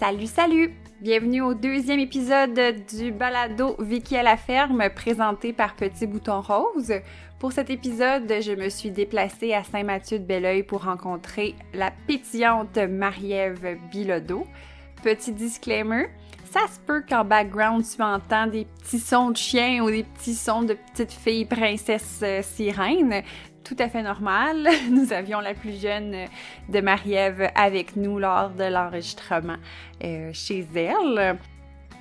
Salut, salut! Bienvenue au deuxième épisode du balado Vicky à la ferme présenté par Petit Bouton Rose. Pour cet épisode, je me suis déplacée à Saint-Mathieu-de-Belleuil pour rencontrer la pétillante Marie-Ève Bilodeau. Petit disclaimer, ça se peut qu'en background tu entends des petits sons de chiens ou des petits sons de petites filles princesses sirènes. Tout à fait normal. Nous avions la plus jeune de Marie-Ève avec nous lors de l'enregistrement chez elle.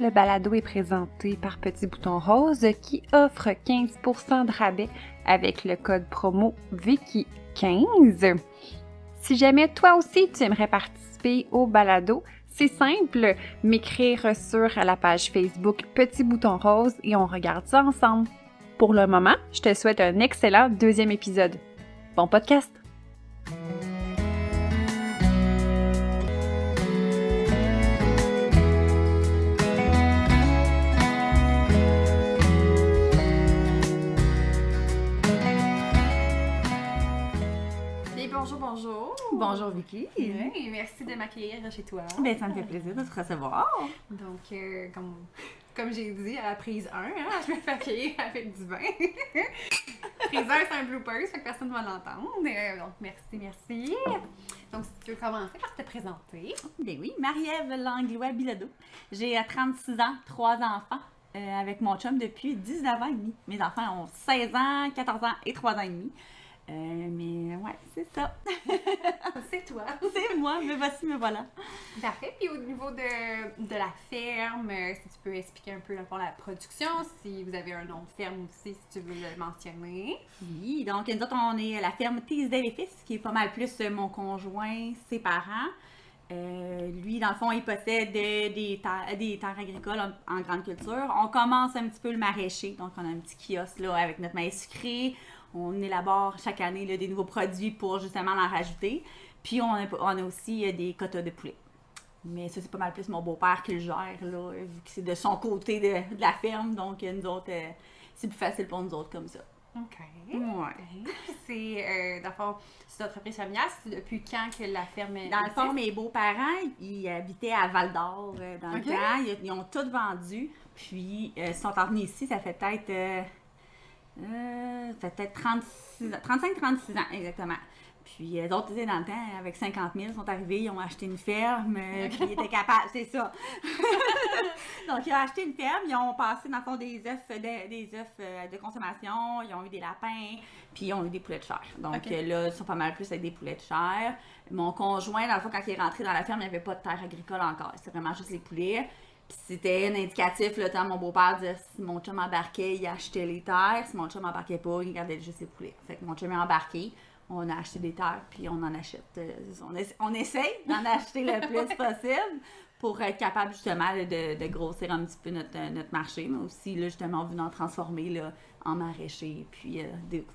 Le balado est présenté par Petit Bouton Rose qui offre 15% de rabais avec le code promo Vicky15. Si jamais toi aussi tu aimerais participer au balado, c'est simple, m'écrire sur la page Facebook Petit Bouton Rose et on regarde ça ensemble. Pour le moment, je te souhaite un excellent deuxième épisode. Bon podcast! Et bonjour! Bonjour Vicky! Oui, merci de m'accueillir chez toi. Ben, ça me fait plaisir de te recevoir. Donc, comme j'ai dit à la prise 1, je me fais accueillir avec du vin. Prise 1, c'est un bloopers, fait que personne ne va l'entendre. Donc, merci. Donc, si tu veux commencer par te présenter. Ben oui, Marie-Ève Langlois Bilodeau. J'ai 36 ans, 3 enfants, avec mon chum depuis 19 ans et demi. Mes enfants ont 16 ans, 14 ans et 3 ans et demi. Mais ouais, c'est ça. C'est toi. C'est moi, me voici, me voilà. Parfait. Puis au niveau de la ferme, si tu peux expliquer un peu dans le fond, la production, si vous avez un nom de ferme aussi, si tu veux le mentionner. Oui, donc nous autres, on est à la ferme Teasdale et Fils, qui est pas mal plus mon conjoint, ses parents. Lui, dans le fond, il possède des terres agricoles en grande culture. On commence un petit peu le maraîcher, donc on a un petit kiosque là, avec notre maïs sucré. On élabore chaque année là, des nouveaux produits pour justement en rajouter. Puis on a aussi des quotas de poulet. Mais ça, c'est pas mal plus mon beau-père qui le gère, là, vu que c'est de son côté de la ferme. Donc nous autres, c'est plus facile pour nous autres comme ça. OK. Ouais. C'est, dans le fond, c'est entreprise familiale. C'est depuis quand que la ferme est... Dans le fond, mes beaux-parents, ils habitaient à Val-d'Or dans le temps. Ils ont tout vendu. Puis ils sont revenus ici, ça fait peut-être 35-36 ans, exactement. Puis les autres, dans le temps, avec 50 000, sont arrivés, ils ont acheté une ferme, puis ils étaient capables, c'est ça. Donc, ils ont acheté une ferme, ils ont passé, dans le fond, des œufs de consommation, ils ont eu des lapins, puis ils ont eu des poulets de chair. Donc là, ils sont pas mal plus avec des poulets de chair. Mon conjoint, dans le fond, quand il est rentré dans la ferme, il n'y avait pas de terre agricole encore, c'était vraiment juste les poulets. Puis c'était un indicatif, le temps mon beau-père disait si mon chum embarquait, il achetait les terres. Si mon chum embarquait pas, il gardait juste les poulets. Fait que mon chum est embarqué, on a acheté des terres, puis on en achète. On essaye d'en acheter le plus possible pour être capable justement de grossir un petit peu notre marché, mais aussi là, justement, on veut en transformer là, en maraîcher, puis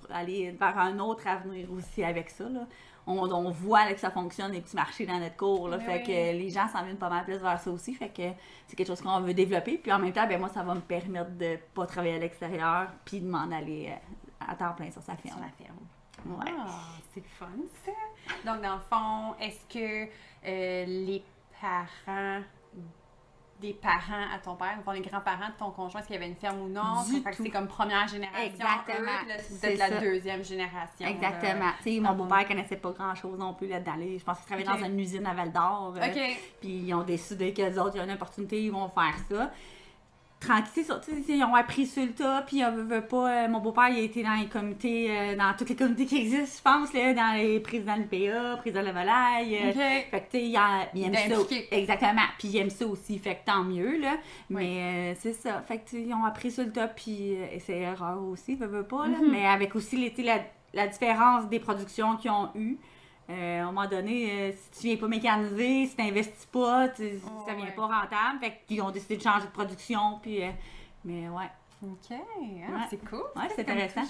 aller vers un autre avenir aussi avec ça. Là. On voit là, que ça fonctionne, les petits marchés dans notre cour. Là, fait que les gens s'en viennent pas mal plus vers ça aussi. Fait que c'est quelque chose qu'on veut développer. Puis en même temps, ben moi, ça va me permettre de pas travailler à l'extérieur puis de m'en aller à temps plein sur sa ferme. Ouais. Ah, c'est fun, ça! Donc, dans le fond, est-ce que les parents à ton père, les grands-parents de ton conjoint, est-ce qu'il y avait une ferme ou non? Fait que c'est comme première génération. Exactement. Là, c'est peut-être la deuxième génération. Exactement. Tu sais, mon beau-père connaissait pas grand-chose non plus là-dedans. Je pense qu'il travaillait dans une usine à Val-d'Or. Puis ils ont décidé qu'eux autres, il y a une opportunité, ils vont faire ça. Tranquille, ils ont appris sur le tas, puis mon beau-père, il a été dans les comités, dans tous les comités qui existent, je pense, là, dans les présidents de l'UPA, président de la volaille. Fait que, tu sais, il aime ça. Exactement. Puis il aime ça aussi, fait que tant mieux, là. Mais c'est ça. Fait que, ils ont appris sur le tas, puis c'est erreur aussi, veut pas, là. Mais avec aussi, la différence des productions qu'ils ont eues. À un moment donné, si tu viens pas mécaniser, si tu n'investis pas, ça vient pas rentable. Fait qu'ils ont décidé de changer de production. Puis, mais ouais. OK. C'est cool. Ouais, c'est intéressant.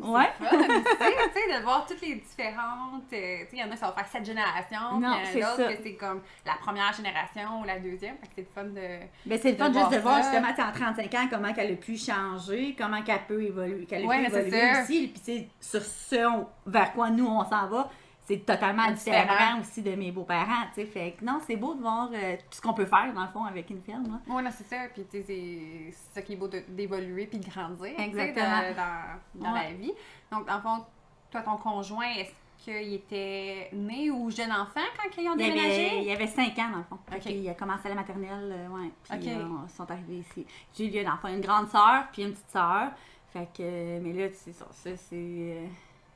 Ouais. Tu sais, de voir toutes les différentes. Tu sais, il y en a qui vont faire 7 générations. Non, puis il y en a d'autres que c'est comme la première génération ou la deuxième. Fait que c'est le fun de. Ben, c'est le fun juste de voir justement en 35 ans comment elle a pu changer, comment qu'elle peut évoluer, aussi. Puis, sur ce vers quoi nous on s'en va. c'est totalement différent aussi de mes beaux-parents, tu sais. Fait que non, c'est beau de voir tout ce qu'on peut faire, dans le fond, avec une ferme, là. Oui, non, c'est ça. Puis, tu sais, c'est ça qui est beau d'évoluer puis de grandir, Exactement. dans la vie. Donc, dans le fond, toi, ton conjoint, est-ce qu'il était né ou jeune enfant quand ils ont déménagé? Il avait 5 ans, dans le fond. OK. Il a commencé à la maternelle, ouais. Puis OK. ils sont arrivés ici. J'ai eu, dans le fond, une grande sœur puis une petite sœur. Fait que, mais là, c'est ça, c'est...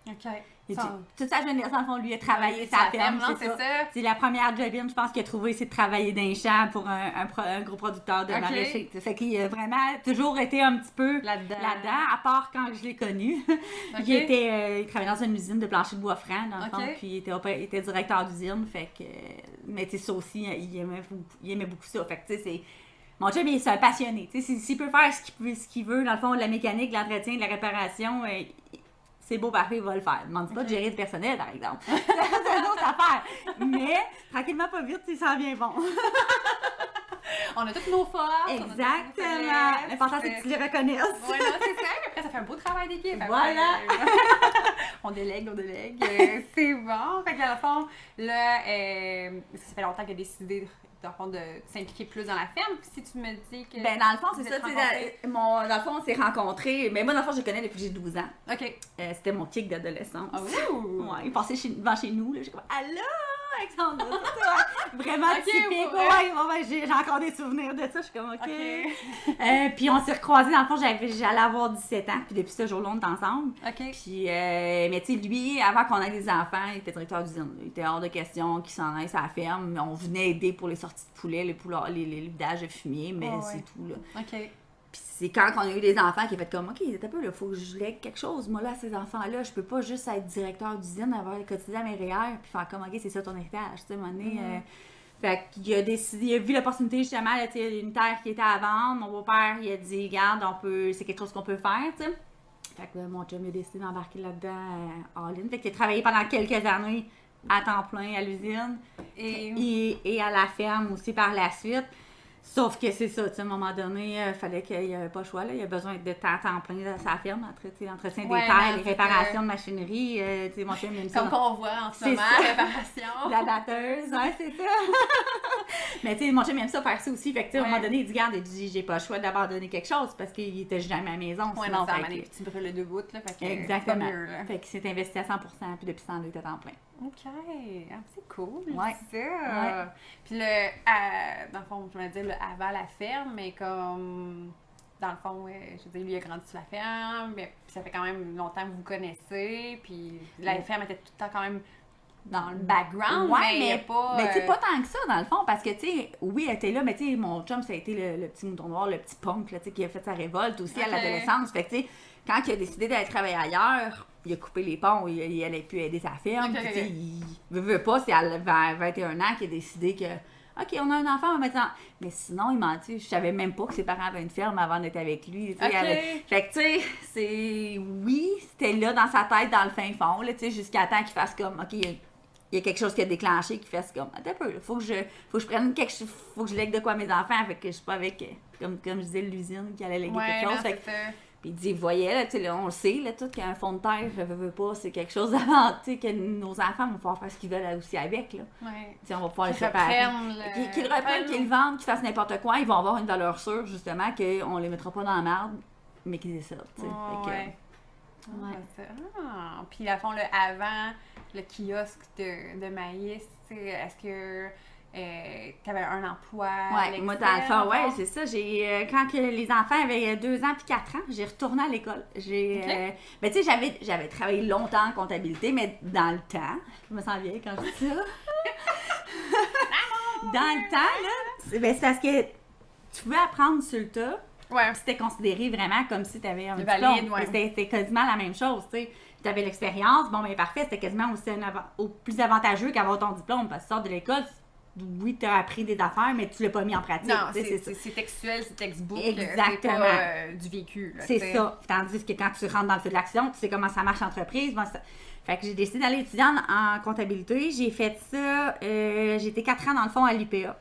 OK. Toute sa jeunesse, dans le fond, lui, a travaillé sa ferme, c'est ça. C'est la première job-in, je pense, qu'il a trouvé, c'est de travailler dans les champs pour un gros producteur de maraîchers. Fait qu'il a vraiment toujours été un petit peu là-dedans, à part quand je l'ai connu. Il travaillait dans une usine de plancher de bois franc, dans le fond, puis il était directeur d'usine, fait que... Mais tu sais, ça aussi, il aimait beaucoup ça. Fait que, tu sais, c'est... Mon chum, c'est un passionné. Tu sais, s'il peut faire ce qu'il veut, dans le fond, de la mécanique, de l'entretien, de la réparation... c'est beau, parfait, il va le faire. Ne demande pas de gérer le personnel, par exemple. C'est une autre affaire. Mais, tranquillement, pas vite, il s'en vient bon. On a toutes nos forces. Exactement. L'important, c'est que tu les reconnaisses. Oui, non, c'est ça. Après, ça fait un beau travail d'équipe. Voilà. On délègue. C'est bon. Fait que, dans le fond, là, ça fait longtemps qu'il a décidé de s'impliquer plus dans la ferme. Puis si tu me dis que... Ben, dans le fond, c'est ça. Dans le fond, on s'est rencontrés. Mais moi, dans le fond, je le connais depuis que j'ai 12 ans. OK. C'était mon kick d'adolescence. Oh! Ouais, il passait devant chez nous. Là, j'ai comme, allô, Alexandre! Vraiment typique. Ouais, j'ai encore des souvenirs de ça. Je suis comme, OK. Puis on s'est recroisés. Dans le fond, j'allais avoir 17 ans. Puis depuis ce jour-là, on était ensemble. OK. Puis, mais tu sais, lui, avant qu'on ait des enfants, il était directeur d'usine. Il était hors de question qu'il s'en aille à la ferme. On venait aider pour les sorties de poulet, les vidages de fumier, mais c'est tout, là. OK. Puis c'est quand on a eu des enfants qu'il a fait comme, OK, c'est un peu, il faut que je lègue quelque chose. Moi, là, ces enfants-là, je peux pas juste être directeur d'usine, avoir le quotidien à mes REER, puis faire comme, OK, c'est ça ton héritage. Tu sais, à un moment donné, fait qu'il a décidé, il a vu l'opportunité, justement, là, tu sais, une terre qui était à vendre. Mon beau-père, il a dit, regarde, c'est quelque chose qu'on peut faire, tu sais. Fait que mon chum, il a décidé d'embarquer là-dedans all-in. Fait qu'il a travaillé pendant quelques années à temps plein à l'usine et à la ferme aussi par la suite. Sauf que c'est ça, tu sais, à un moment donné, il fallait qu'il n'y avait pas le choix, là. Il y a besoin de temps plein dans sa ferme, l'entretien des terres, les réparations de machinerie, tu sais, mon chum aime ça. Comme qu'on voit en ce moment, réparation. La batteuse, ouais, c'est ça. Mais tu sais, mon chum aime ça faire ça aussi, fait que tu sais, à un moment donné, il dit, regarde, il dit, j'ai pas le choix d'abandonner quelque chose parce qu'il était jamais à la maison. Ouais, non, ça m'a des petits brûles de bout, là, fait que exactement. c'est pas mieux, là. Fait qu'il s'est investi à 100%, puis depuis ça, il était en plein. OK. Ah, c'est cool, ouais. Ça. Ouais. Puis dans le fond, je vais dire, avant la ferme, mais comme... Dans le fond, je veux dire, lui, il a grandi sur la ferme, mais puis ça fait quand même longtemps que vous vous connaissez, puis la ferme était tout le temps quand même dans le background, mais pas... Mais tu sais, pas tant que ça, dans le fond, parce que, tu sais, oui, elle était là, mais tu sais, mon chum, ça a été le petit mouton noir, le petit punk, là, tu sais, qui a fait sa révolte aussi à l'adolescence. Fait que, tu sais, quand il a décidé d'aller travailler ailleurs, il a coupé les ponts, il allait plus aider sa ferme. Puis, tu sais, il veut pas, c'est à 21 ans qu'il a décidé que, OK, on a un enfant maintenant. Mais sinon, il mentit. Je savais même pas que ses parents avaient une ferme avant d'être avec lui. Fait que, tu sais, oui, c'était là dans sa tête, dans le fin fond, là, tu sais, jusqu'à temps qu'il fasse comme, OK, il y a quelque chose qui a déclenché, qui fait comme, attends un peu, faut que je prenne quelque chose, faut que je lègue de quoi à mes enfants, fait que je suis pas avec, comme je disais, l'usine qui allait léguer quelque chose. Puis il dit, voyez, là, tu sais, on le sait, là, tout qu'un fond de terre, je veux pas, c'est quelque chose d'avant, tu sais, que nos enfants vont pouvoir faire ce qu'ils veulent aussi avec, là. Ouais. Tu sais, on va pouvoir les séparer. Qu'ils le reprennent, qu'ils le vendent, qu'ils fassent n'importe quoi, ils vont avoir une valeur sûre, justement, qu'on les mettra pas dans la merde, mais qu'ils essaient, tu sais. Puis, à fond, avant le kiosque de maïs, est-ce que tu avais un emploi? Oui, moi, dans le fond, oui, c'est ça. Quand les enfants avaient 2 ans puis 4 ans, j'ai retourné à l'école. Ben, tu sais, j'avais travaillé longtemps en comptabilité, mais dans le temps, je me sens vieille quand je dis ça. Dans le temps, là, c'est parce que tu pouvais apprendre sur le tas. Ouais. C'était considéré vraiment comme si tu avais un diplôme. Ouais. C'était quasiment la même chose, tu sais. Tu avais l'expérience, bon, ben parfait, c'était quasiment aussi plus avantageux qu'avoir ton diplôme, parce que tu sors de l'école, oui, tu as appris des affaires, mais tu l'as pas mis en pratique. Non, c'est textuel, c'est textbook. Exactement. C'est pas du vécu. C'est ça. Tandis que quand tu rentres dans le feu de l'action, tu sais comment ça marche l'entreprise. Bon, fait que j'ai décidé d'aller étudier en comptabilité. J'ai fait ça, j'ai été 4 ans dans le fond à l'UPA.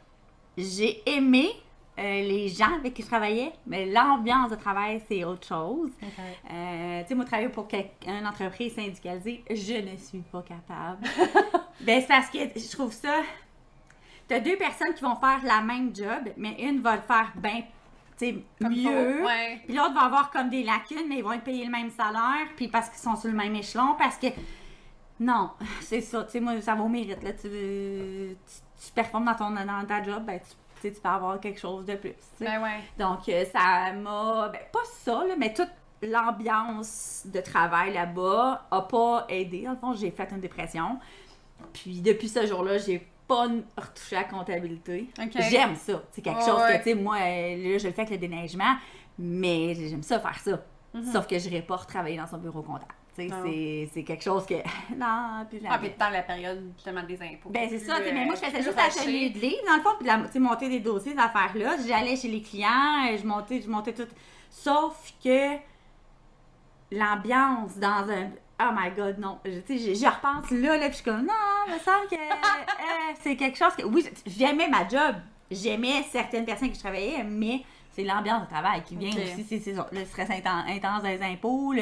J'ai aimé les gens avec qui je travaillais, mais l'ambiance de travail, c'est autre chose. Tu tu sais, moi, travailler pour une entreprise syndicalisée, je ne suis pas capable. Ben, c'est parce que je trouve ça... T'as 2 personnes qui vont faire la même job, mais une va le faire bien, tu sais, mieux. Ouais. Puis l'autre va avoir comme des lacunes, mais ils vont être payés le même salaire, puis parce qu'ils sont sur le même échelon, parce que... Non, c'est ça, tu sais, moi, ça va au mérite, là. Tu performes dans ta job, ben, tu peux avoir quelque chose de plus, tu sais. Ben ouais. Donc, ça m'a... Ben, pas ça, là, mais toute l'ambiance de travail là-bas a pas aidé. Dans le fond, j'ai fait une dépression. Puis, depuis ce jour-là, j'ai pas retouché à la comptabilité. Okay. J'aime ça. C'est quelque chose que, tu sais, moi, là, je le fais avec le déneigement, mais j'aime ça faire ça. Sauf que je n'irai pas retravailler dans un bureau comptable. C'est quelque chose que... non, plus jamais. Ah, puis dans la période, justement, des impôts. Ben, c'est ça. Mais moi, je faisais juste l'atelier de livres, dans le fond, puis monter des dossiers, ces affaires-là. J'allais chez les clients, je montais tout. Sauf que l'ambiance dans un... Oh my God, non. Je repense là, puis je suis comme, non, il me semble que c'est quelque chose que... Oui, j'aimais ma job. J'aimais certaines personnes que je travaillais, mais c'est l'ambiance de travail qui vient aussi. C'est ça, le stress intense des impôts,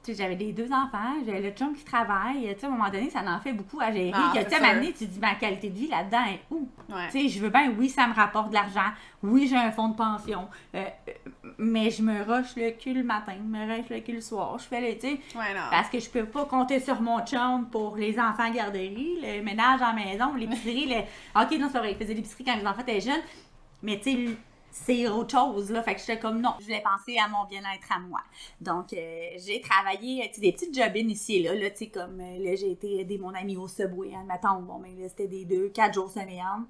tu sais, j'avais les 2 enfants, j'avais le chum qui travaille. Tu sais, à un moment donné, ça en fait beaucoup à gérer. Tu sais, à un moment donné, tu te dis, ma qualité de vie là-dedans est où? Ouais. Tu sais, je veux bien, oui, ça me rapporte de l'argent. Oui, j'ai un fonds de pension. Mais je me rush le cul le matin, je me rush le cul le soir. Je fais tu sais, parce que je peux pas compter sur mon chum pour les enfants à garderie, le ménage en maison, l'épicerie. OK, non, c'est vrai, il faisait l'épicerie quand les enfants étaient jeunes. Mais tu sais, c'est autre chose, là. Fait que j'étais comme, non, je voulais penser à mon bien-être à moi. Donc, j'ai travaillé, tu sais, des petites job-ins ici et là, tu sais, comme, là, j'ai été aider mon ami au Subway, admettons. Bon, mais là, c'était des 2-4 jours semaine.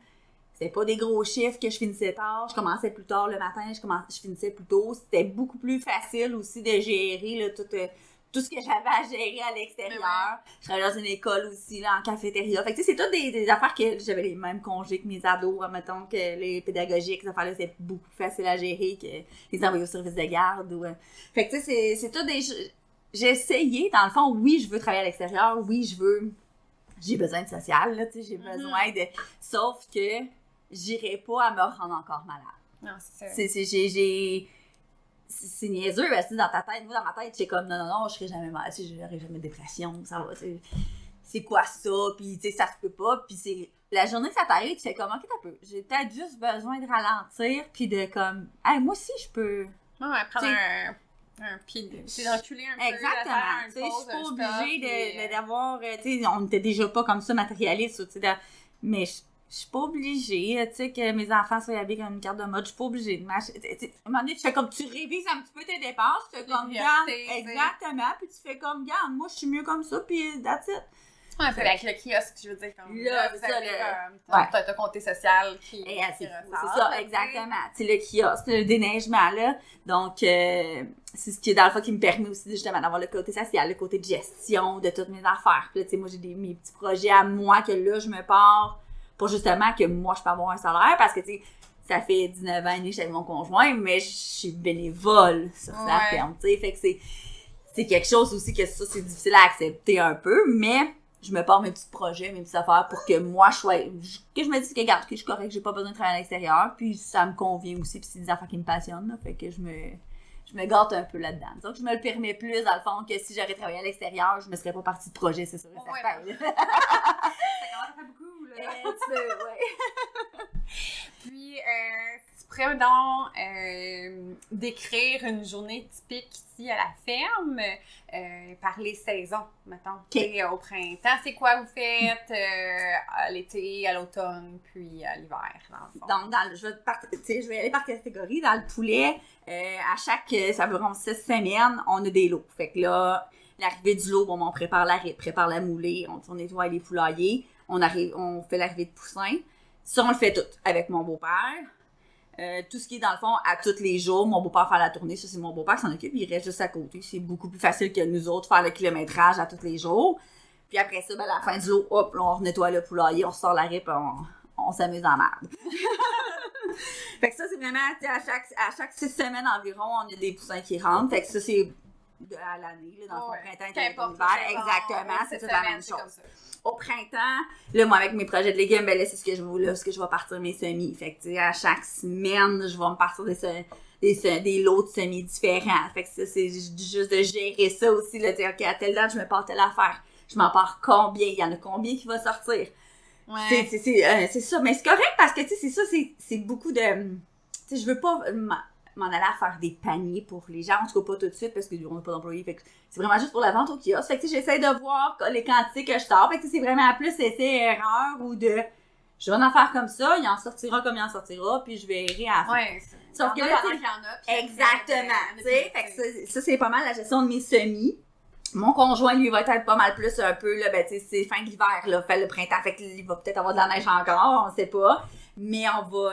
C'était pas des gros chiffres que je finissais tard. Je commençais plus tard le matin, je finissais plus tôt. C'était beaucoup plus facile aussi de gérer, là, tout ce que j'avais à gérer à l'extérieur. Je travaillais dans une école aussi, là, en cafétéria. Fait que, tu sais, c'est toutes des affaires que j'avais les mêmes congés que mes ados, mettons, que les pédagogiques, ces affaires-là, c'est beaucoup plus facile à gérer que les envoyer au service de garde. Fait que, tu sais, c'est tout des... J'ai essayé, dans le fond, oui, je veux travailler à l'extérieur, oui, j'ai besoin de social, là, tu sais, j'ai besoin de... Sauf que j'irai pas à me rendre encore malade. Non, c'est ça. C'est niaiseux, parce que dans ta tête, moi, dans ma tête, c'est comme, non, je serai jamais malade, j'aurai jamais de dépression, ça va, c'est quoi ça, puis tu sais, ça se peut pas, puis c'est, la journée que ça t'arrive, tu fais comme, ok, t'as peu, j'ai peut-être juste besoin de ralentir, puis de comme, hey, moi aussi, je peux. Ouais, prendre un pied, c'est d'enculer un peu. Exactement, tu sais, je suis pas obligée d'avoir, tu sais, on était déjà pas comme ça matérialiste, tu sais, mais je suis pas obligée, tu sais, que mes enfants soient habillés comme une carte de mode. Je suis pas obligée de m'acheter. À un moment donné, tu fais comme, tu révises un petit peu tes dépenses, tu fais comme, regarde, exactement, puis tu fais comme, regarde, moi, je suis mieux comme ça, puis that's it. Ouais, c'est avec le kiosque, je veux dire, comme là, vous avez t'as compté social qui c'est ça, exactement. Tu sais, le kiosque, le déneigement, là. Donc, c'est ce qui est dans le fond qui me permet aussi, justement, d'avoir le côté social, le côté de gestion de toutes mes affaires. Puis là, tu sais, moi, j'ai mes petits projets à moi que là, je me pars pour justement que moi, je peux avoir un salaire, parce que, tu sais, ça fait 19 ans et demi que je suis avec mon conjoint, mais je suis bénévole sur sa ferme, tu sais. Fait que c'est quelque chose aussi que ça, c'est difficile à accepter un peu, mais je me pars mes petits projets, mes petites affaires pour que moi, que je me dise que, regarde, que je suis correcte, j'ai pas besoin de travailler à l'extérieur, puis ça me convient aussi, puis c'est des affaires qui me passionnent, là, fait que je me gâte un peu là-dedans. Donc, je me le permets plus, dans le fond, que si j'aurais travaillé à l'extérieur, je me serais pas partie de projet, c'est sûr. Ouais, ça commence à faire beaucoup, là. Puis, tu pourrais donc décrire une journée typique ici à la ferme par les saisons, mettons. Okay. Au printemps, c'est quoi vous faites à l'été, à l'automne, puis à l'hiver, dans le fond? Donc, je vais aller par catégorie. Dans le poulet, à chaque, ça veut dire 6 semaines, on a des lots. Fait que là, l'arrivée du lot, bon, on prépare la moulée, on nettoie les poulaillers, on fait l'arrivée de poussins. Ça, on le fait tout avec mon beau-père. Tout ce qui est dans le fond, à tous les jours, mon beau-père fait la tournée, ça c'est mon beau-père qui s'en occupe, il reste juste à côté. C'est beaucoup plus facile que nous autres faire le kilométrage à tous les jours. Puis après ça, à la fin du lot, hop, là, on nettoie le poulailler, on sort la ripe, on s'amuse en merde. Fait que ça, c'est vraiment, à chaque 6 semaines environ, on a des poussins qui rentrent. Fait que ça, c'est à l'année, là, dans le printemps et l'hiver. Exactement, c'est tout la même chose. Au printemps, là, moi, avec mes projets de légumes, ben là, c'est ce que je vais partir mes semis. Fait que, tu sais, à chaque semaine, je vais me partir des lots de semis différents. Fait que ça, c'est juste de gérer ça aussi, là, dire, OK, à telle date, je me pars telle affaire. Je m'en pars combien? Il y en a combien qui va sortir? Ouais. C'est ça. Mais c'est correct parce que, tu sais, c'est ça, c'est beaucoup de... Tu sais, je veux pas m'en aller à faire des paniers pour les gens. En tout cas, pas tout de suite parce qu'on n'a pas d'employés. Fait que c'est vraiment juste pour la vente au kiosque. Fait que, tu sais, j'essaie de voir les quantités que je sors. Fait que, tu sais, c'est vraiment plus essai-erreur ou de... Je vais en faire comme ça, il en sortira comme il en sortira, puis je verrai à la fin. Ouais, sauf que là, il y en a. Exactement, tu sais. Fait que ça, c'est pas mal la gestion de mes semis. Mon conjoint, lui, va être pas mal plus un peu, là, ben, tu sais, c'est fin de l'hiver, là, fait le printemps, fait qu'il va peut-être avoir de la neige encore, on sait pas. Mais on va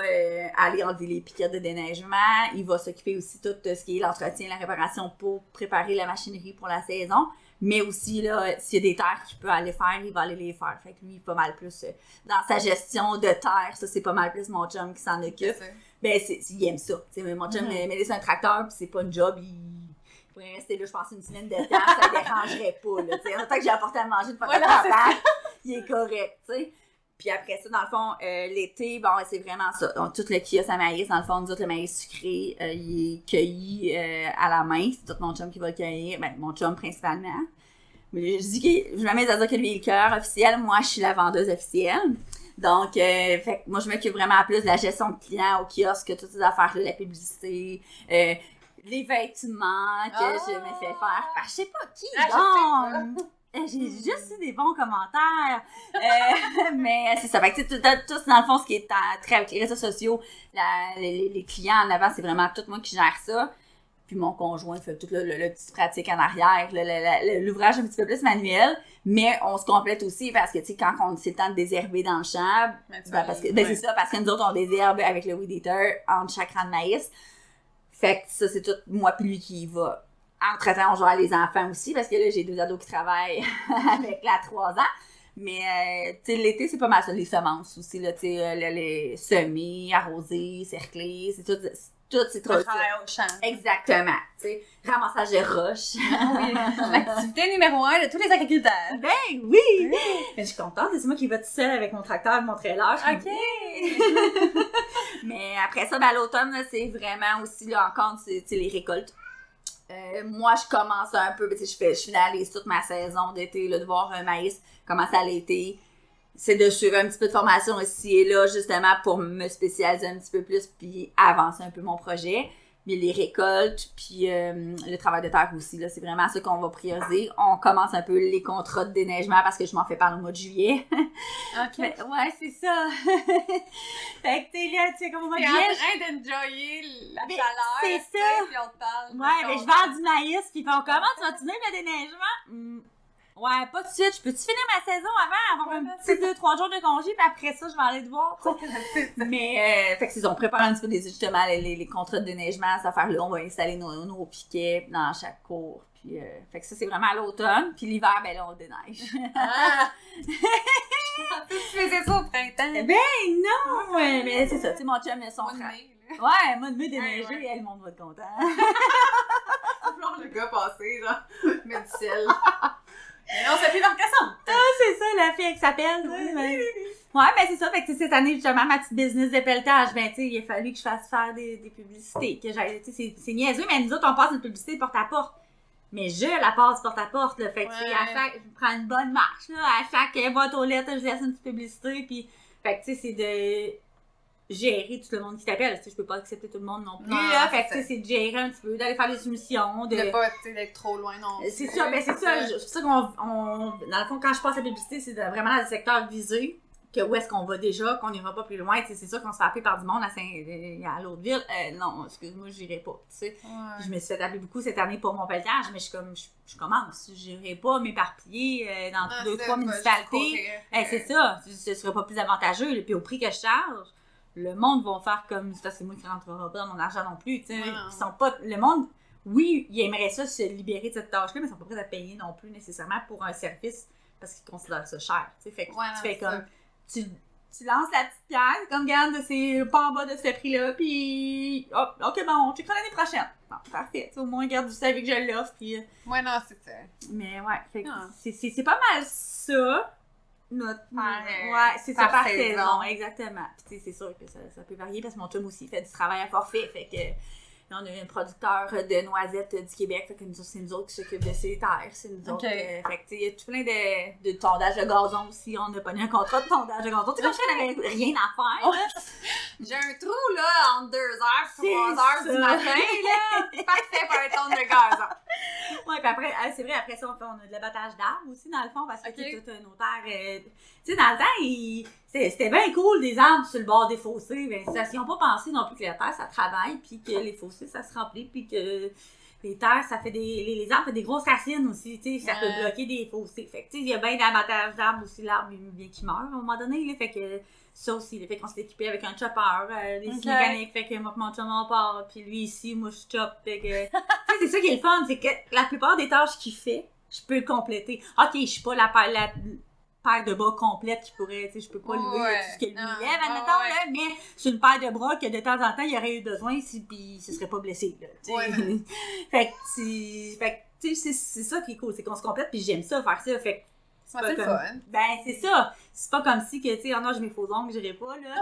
aller enlever les piquettes de déneigement. Il va s'occuper aussi de tout ce qui est l'entretien, la réparation pour préparer la machinerie pour la saison. Mais aussi, là, s'il y a des terres qu'il peut aller faire, il va aller les faire. Fait que lui, il est pas mal plus dans sa gestion de terre. Ça, c'est pas mal plus mon chum qui s'en occupe. Ben, il aime ça. T'sais, mon chum, mais c'est un tracteur, puis c'est pas une job. Il pourrait rester là, je pense, une semaine de temps. Ça le dérangerait pas, là. T'sais, en tant que j'ai apporté à manger de il est correct, tu sais. Puis après ça, dans le fond, l'été, bon, c'est vraiment ça. Donc, tout le kiosque à maïs, dans le fond, nous autres, le maïs sucré, il est cueilli à la main. C'est tout mon chum qui va le cueillir. Ben, mon chum principalement. Mais je dis que je m'amuse à dire que lui est le cœur officiel. Moi, je suis la vendeuse officielle. Donc, fait que moi, je m'occupe vraiment plus de la gestion de clients au kiosque, toutes ces affaires-là, la publicité, les vêtements que je me fais faire. Je sais pas qui, j'ai juste eu des bons commentaires. Mais c'est ça. Fait que tout dans le fond, ce qui est très avec les réseaux sociaux, les clients en avant, c'est vraiment tout moi qui gère ça. Puis mon conjoint fait tout le petit pratique en arrière, l'ouvrage un petit peu plus manuel. Mais on se complète aussi parce que, tu sais, quand c'est le temps de désherber dans le champ, c'est ça, parce que nous autres, on désherbe avec le weed eater entre chaque rang de maïs. Fait que ça, c'est tout moi puis lui qui y va. Entre-temps, on gère les enfants aussi, parce que là, j'ai 2 ados qui travaillent avec la 3 ans. Mais, tu sais, l'été, c'est pas mal ça, les semences aussi, là, tu sais, les semis, arroser, cercler, c'est tout ces trucs. Travail au champ. Exactement, tu sais, ramassage de roches. Oui, l'activité numéro 1 de tous les agriculteurs. Ben oui! Mais je suis contente, c'est moi qui vais tout seul avec mon tracteur et mon trailer. OK! Mais après ça, ben, à l'automne, là, c'est vraiment aussi, là, encore, tu sais, les récoltes. Moi, je commence un peu, je finalise toute ma saison d'été, là, de voir un maïs commencer à l'été. C'est de suivre un petit peu de formation ici et là, justement, pour me spécialiser un petit peu plus, puis avancer un peu mon projet. Mais les récoltes, puis le travail de terre aussi, là, c'est vraiment ça qu'on va prioriser. On commence un peu les contrats de déneigement parce que je m'en fais par le mois de juillet. OK. Mais, ouais, c'est ça. Fait que, tu sais, là, tu sais, comme au mois de T'es juillet. en train d'enjoyer la chaleur. C'est ça. Puis on te parle. Ouais, mais je vends du maïs, puis on commence, tu vas-tu venir le déneigement? Ouais, pas tout de suite. Je peux-tu finir ma saison avant, avoir un petit 2-3 jours de congé, puis après ça, je vais aller te voir. Mais, fait que c'est ça, on prépare un petit peu justement les contrats de déneigement, cette affaire-là. On va installer nos piquets dans chaque cour. Puis, fait que ça, c'est vraiment à l'automne. Puis l'hiver, ben là, on déneige. Ah! Tu faisais ça au printemps. Ben non! Ouais, mais c'est ça, tu sais, mon chum, il a son frère. Ouais, moi de me déneiger, ouais. le monde va être content. Alors, le gars passé, genre, met du sel. Mais non, c'est plus d'orchestre. Ah, c'est ça, la fille qui s'appelle. Ouais, ben c'est ça. Fait que cette année, justement, ma petite business de pelletage, ben tu sais, il a fallu que je fasse faire des publicités. Que j'aille, tu sais, c'est niaiseux, mais nous autres, on passe une publicité porte-à-porte. Mais je la passe porte-à-porte, là. Fait que, je prends une bonne marche, là. À chaque boîte aux lettres, je laisse une petite publicité. Puis, fait que, tu sais, c'est de gérer tout le monde qui t'appelle. Tu sais, je peux pas accepter tout le monde non plus, là. Fait que, tu sais, c'est de gérer un petit peu, d'aller faire des soumissions. De pas, tu sais, d'être trop loin non plus. C'est ça, ben c'est ça. C'est ça qu'on, dans le fond, quand je passe la publicité, c'est vraiment dans le secteur visé. Que où est-ce qu'on va déjà, qu'on n'ira pas plus loin. Tu sais, c'est sûr qu'on se fait appeler par du monde à l'autre ville. Non, excuse-moi, j'irai pas. Tu sais. Ouais. Je me suis fait appeler beaucoup cette année pour mon pelletage, mais je suis comme, je commence. J'irai pas m'éparpiller dans 2-3 municipalités. C'est ça. Ce serait pas plus avantageux. Puis au prix que je charge, le monde va faire comme, c'est moi qui rentrera pas dans mon argent non plus. Tu sais. Ils sont pas, le monde, oui, ils aimeraient ça se libérer de cette tâche-là, mais ils sont pas prêts à payer non plus nécessairement pour un service parce qu'ils considèrent ça cher. Tu sais. Fait que tu fais comme. Tu lances la petite pierre, comme regarde, c'est pas en bas de ce prix-là, puis hop, ok, bon, on checkera l'année prochaine. Bon, parfait, au moins, regarde, vous savez que je l'offre, puis... Ouais, non, c'est ça. Mais ouais, fait que c'est pas mal ça, c'est ça par saison, exactement. Puis c'est sûr que ça peut varier, parce que mon chum aussi fait du travail à forfait, fait que Là, on a un producteur de noisettes du Québec, fait que c'est nous autres qui s'occupent de ces terres, c'est nous autres. Fait que, il y a tout plein de tondage de gazon aussi, on a pas eu un contrat de tondage de gazon. Tu sais, comme si on n'avait rien à faire, là. J'ai un trou, là, entre 2h et 3h du matin, là. Parfait pour un tonde de gazon. Ouais, puis après, c'est vrai, après ça, on a de l'abattage d'arbres aussi, dans le fond, parce que c'est tout nos terres. Tu sais, dans le temps, c'était bien cool, des arbres sur le bord des fossés. Ben, ils n'ont pas pensé non plus que la terre, ça travaille, puis que les fossés, ça se remplit, puis que les terres, ça fait les arbres, fait des grosses racines aussi, tu sais, ça peut bloquer des fossés. Fait que, tu sais, il y a bien d'abattage d'arbres aussi, l'arbre, bien qui meurt à un moment donné, là, fait que ça aussi, le fait qu'on s'est équipé avec un chopper, des scies mécaniques, fait que moi, mon chum, on part, puis lui ici, moi, je choppe, fait que... tu sais, c'est ça qui est le fun, c'est que la plupart des tâches qu'il fait, je peux le compléter. Ok, je suis pas la paire de bras complète qui pourrait, tu sais, je peux pas lever tout ce qu'il lui lève, admettons, là, mais c'est une paire de bras que de temps en temps, il aurait eu besoin, puis il se serait pas blessé, là, fait que, tu sais, c'est ça qui est cool, c'est qu'on se complète, puis j'aime ça, faire ça, fait que c'est le fun. Ben, c'est ça. C'est pas comme si que, tu sais, oh non, j'ai mes faux ongles, j'irai pas, là.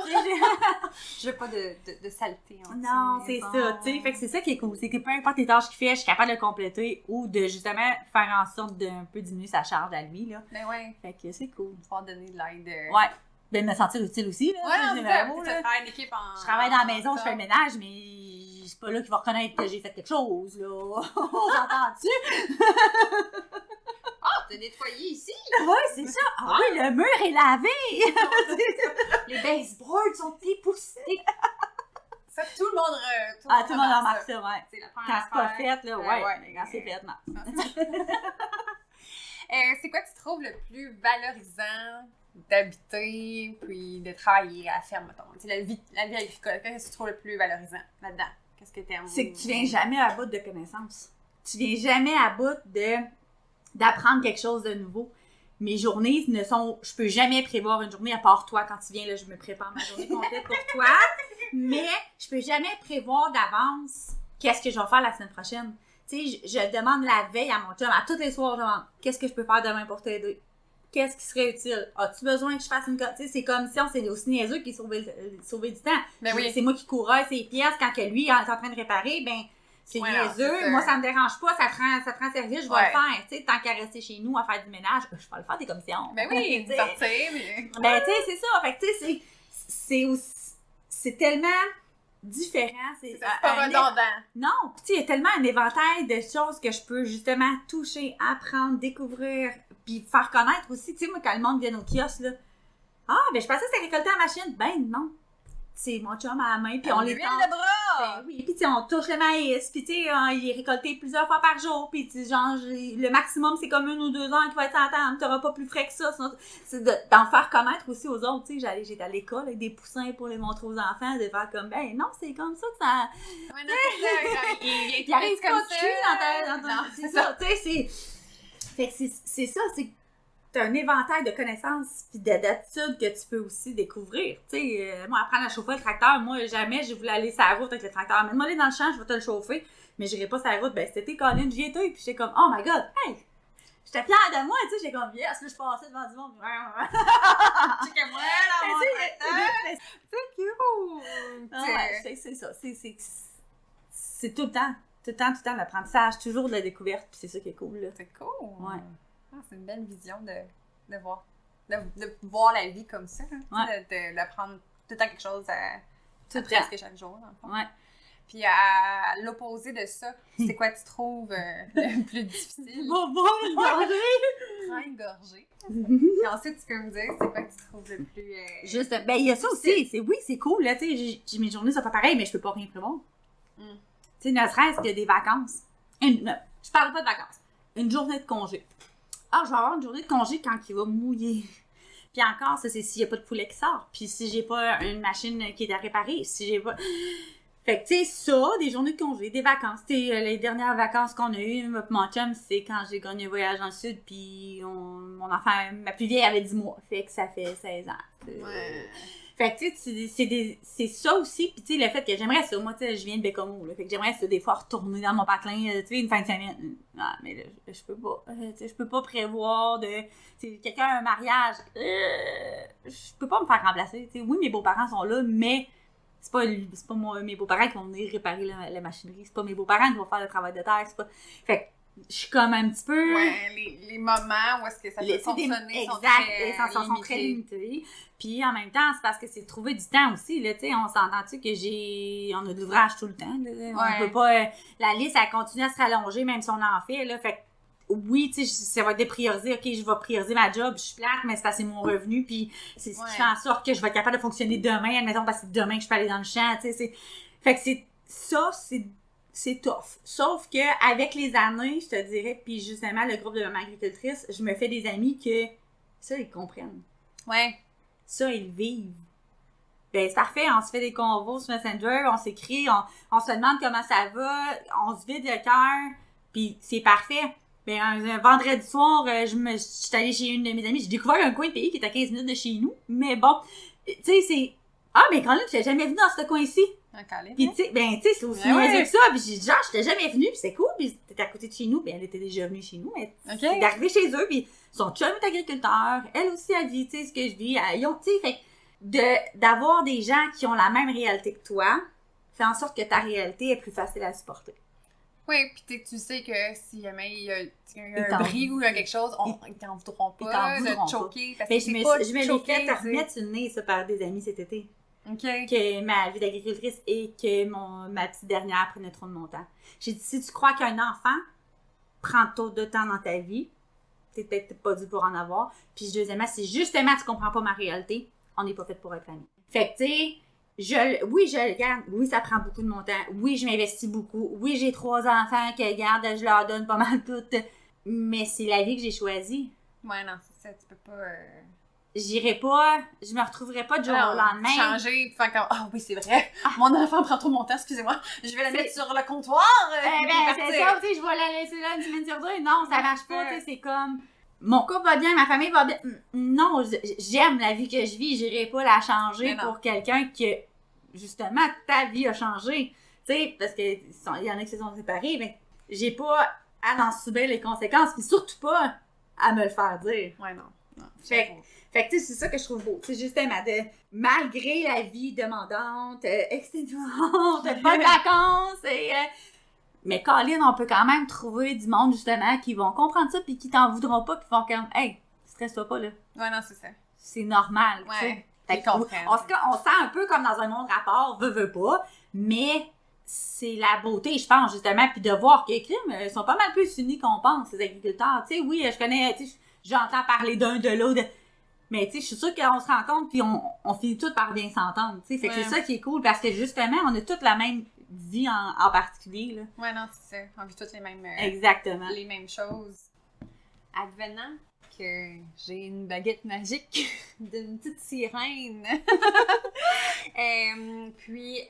Je veux pas de saleté. Non, c'est ça, tu sais. Fait que c'est ça qui est cool. C'est que peu importe les tâches qu'il fait, je suis capable de le compléter ou de justement faire en sorte d'un peu diminuer sa charge à lui, là. Ben ouais. Fait que c'est cool. Pouvoir donner de l'aide. Ouais. Ben, me sentir utile aussi, là. Ouais, c'est ça. Une équipe en... Je travaille dans la maison, je fais le ménage, mais c'est pas là qu'il va reconnaître que j'ai fait quelque chose, là. Entends-tu? Ah, t'as nettoyé ici? Ouais, c'est ça. Ah oui, le mur est lavé. Les baseboards sont dépoussés. Ça, tout le monde tout le monde remarque ça, ouais. C'est la quand c'est pas fait, là, ouais. Quand c'est fait, non. C'est quoi tu trouves le plus valorisant d'habiter puis de travailler à la ferme, mettons? La vie agricole, qu'est-ce que tu trouves le plus valorisant là-dedans? Qu'est-ce que t'aimes? C'est que tu viens jamais à bout de connaissances. Tu viens jamais à bout d'apprendre quelque chose de nouveau. Mes journées ne sont... Je peux jamais prévoir une journée, à part toi, quand tu viens, là, je me prépare ma journée complète pour toi. Mais je peux jamais prévoir d'avance qu'est-ce que je vais faire la semaine prochaine. Tu sais, je demande la veille à mon chum, à tous les soirs, je demande qu'est-ce que je peux faire demain pour t'aider? Qu'est-ce qui serait utile? As-tu besoin que je fasse une... Tu sais, c'est comme si on s'est aussi niaiseux qui sauvait du temps. Ben oui. C'est moi qui courais ses pièces quand que lui est en train de réparer, ben... C'est niaiseux, moi ça me dérange pas, ça te rend service, je vais le faire, tu sais, tant qu'à rester chez nous à faire du ménage, je vais le faire des commissions. Ben oui, sortir, mais... Ben tu sais, c'est ça, fait que tu sais, c'est tellement différent, c'est pas redondant. Non, tu sais, il y a tellement un éventail de choses que je peux justement toucher, apprendre, découvrir, puis faire connaître aussi, tu sais, moi quand le monde vient au kiosque, là, ben je pensais que c'était récolté à la machine, ben non. C'est mon chum à la main, puis on les tend. le bras! Ben oui, puis tu sais, on touche le maïs, puis tu sais, il est récolté plusieurs fois par jour, puis tu sais, genre, le maximum, c'est comme 1 ou 2 ans qui va être en temps, t'auras pas plus frais que ça, sinon, c'est d'en faire connaître aussi aux autres, tu sais, j'étais à l'école avec des poussins pour les montrer aux enfants, de faire comme, ben non, c'est comme ça que ça... Ouais, non, c'est ça, il arrive comme pas de cul dans ta... C'est ça, tu sais, fait que c'est ça, c'est... T'as un éventail de connaissances puis d'attitudes que tu peux aussi découvrir. Tu sais, moi, apprendre à chauffer le tracteur, moi, jamais je voulais aller sur la route avec le tracteur. Mets-moi aller dans le champ, je vais te le chauffer, mais j'irai pas sur la route. Ben, c'était Colin, j'y étais, puis j'étais comme, oh my god, hey! J'étais fière de moi, tu sais, j'étais comme, yes, là, je passais devant du monde. C'est comme moi, dans mon tracteur! C'est cute! Ouais, c'est ça, c'est tout le temps l'apprentissage, toujours de la découverte, puis c'est ça qui est cool, là. C'est cool! Ouais. C'est une belle vision de voir la vie comme ça. Hein, d'apprendre tout le temps quelque chose presque chaque jour. Dans le fond. Ouais. Puis à l'opposé de ça, c'est quoi tu trouves le plus difficile? Boire une gorgée! Prends une gorgée. Puis ensuite, tu peux me dire, c'est quoi que tu trouves le plus... Juste, ben il y a ça aussi. C'est cool, là, tu sais, mes journées sont pas pareilles, mais je peux pas rien prévoir. Tu sais, ne serait-ce que des vacances. Je parle pas de vacances. Une journée de congé. Je vais avoir une journée de congé quand il va mouiller. Puis encore, ça, c'est s'il n'y a pas de poulet qui sort. Puis si j'ai pas une machine qui est à réparer. Si j'ai pas... Fait que, tu sais, ça, des journées de congé, des vacances. Tu sais, les dernières vacances qu'on a eues, mon chum, c'est quand j'ai gagné un voyage dans le sud. Puis mon enfant, ma plus vieille, avait 10 mois. Fait que ça fait 16 ans. Ouais. Fait que, tu sais, c'est ça aussi. Puis, tu sais, le fait que j'aimerais ça. Moi, tu sais, je viens de Bécomo, là. Fait que j'aimerais ça, des fois, retourner dans mon patelin, tu sais, une fin de semaine. Non, mais là, je peux pas. Tu sais, je peux pas prévoir de... Tu sais, quelqu'un a un mariage. Je peux pas me faire remplacer. Tu sais, oui, mes beaux-parents sont là, mais C'est pas moi, mes beaux-parents qui vont venir réparer la machinerie. C'est pas mes beaux-parents qui vont faire le travail de terre. C'est pas... Fait que je suis comme un petit peu... Ouais, les moments où est-ce que ça peut fonctionner sont très limités. Puis en même temps, c'est parce que c'est trouver du temps aussi, là, tu sais, on s'entend-tu que on a de l'ouvrage tout le temps, là, on peut pas... la liste, elle continue à se rallonger, même si on en fait, là, fait que oui, tu sais, ça va être dépriorisé, ok, je vais prioriser ma job, je suis plate, mais c'est parce que c'est mon revenu, puis c'est ce qui fait en sorte que je vais être capable de fonctionner demain, admettons, parce que c'est demain que je peux aller dans le champ, tu sais, fait que c'est tough. Sauf que avec les années, je te dirais, puis justement, le groupe de Maman Agricultrice, je me fais des amis que ça, ils comprennent. Ouais. Ça, ils vivent. Ben, c'est parfait, on se fait des convos sur Messenger, on s'écrit, on se demande comment ça va, on se vide le cœur, puis c'est parfait. Ben, un vendredi soir, je suis allée chez une de mes amies, j'ai découvert un coin de pays qui est à 15 minutes de chez nous, mais bon, tu sais, c'est... Ah, mais Caroline, je n'étais jamais venue dans ce coin-ci. Puis, tu sais, c'est aussi niaiseux que ça. Puis, j'ai dit, genre, je n'étais jamais venue, puis c'est cool. Puis, t'étais à côté de chez nous. Puis, elle était déjà venue chez nous. Mais c'est d'arriver chez eux. Puis, son chum est agriculteur. Elle aussi, elle vit, tu sais, ce que je vis. Ils ont, tu sais, fait d'avoir des gens qui ont la même réalité que toi, fait en sorte que ta réalité est plus facile à supporter. Oui, puis tu sais que si jamais il y a un bris ou il y a quelque chose, ils t'en voudront pas de te choquer. Parce que je me l'ai fait remettre sur le nez, ça, par des amis cet été. Que ma vie d'agricultrice et que ma petite dernière prenait trop de mon temps. J'ai dit, si tu crois qu'un enfant prend trop de temps dans ta vie, t'es peut-être pas dû pour en avoir. Puis deuxièmement, si justement tu comprends pas ma réalité, on n'est pas fait pour être amis. Fait que tu sais, oui, je le garde. Oui, ça prend beaucoup de mon temps. Oui, je m'investis beaucoup. Oui, j'ai 3 enfants que garde, je leur donne pas mal toutes. Mais c'est la vie que j'ai choisie. Ouais, non, c'est ça, tu peux pas... J'irai pas, je me retrouverai pas du jour au lendemain. Changer, faire comme, oui, c'est vrai, mon enfant prend trop mon temps, excusez-moi, je vais la mettre sur le comptoir. C'est ça, tu sais, je vais la laisser là une semaine sur 2. Non, ça marche pas, tu sais, c'est comme, mon couple va bien, ma famille va bien. Non, j'aime la vie que je vis, j'irai pas la changer pour quelqu'un que, justement, ta vie a changé. Tu sais, parce que il y en a qui se sont séparés, mais j'ai pas à en subir les conséquences, puis surtout pas à me le faire dire. Ouais, non. Fait que, tu sais, c'est ça que je trouve beau. C'est justement malgré la vie demandante, exténuante, pas de vacances, mais Colin, on peut quand même trouver du monde, justement, qui vont comprendre ça, puis qui t'en voudront pas, puis font comme, hey, stresse-toi pas, là. Ouais, non, c'est ça. C'est normal, tu sais. Fait qu'on on sent un peu comme dans un monde rapport, veut pas, mais c'est la beauté, je pense, justement, puis de voir que les crimes sont pas mal plus unis qu'on pense, ces agriculteurs. Tu sais, oui, je connais, tu sais, j'entends parler d'un, de l'autre, mais tu sais, je suis sûre qu'on se rencontre puis on finit toutes par bien s'entendre, tu sais. Fait que c'est ça qui est cool parce que justement, on a toutes la même vie en particulier, là. Ouais, non, c'est ça. On vit toutes les mêmes... Exactement. Les mêmes choses. Advenant que j'ai une baguette magique d'une petite sirène. Puis,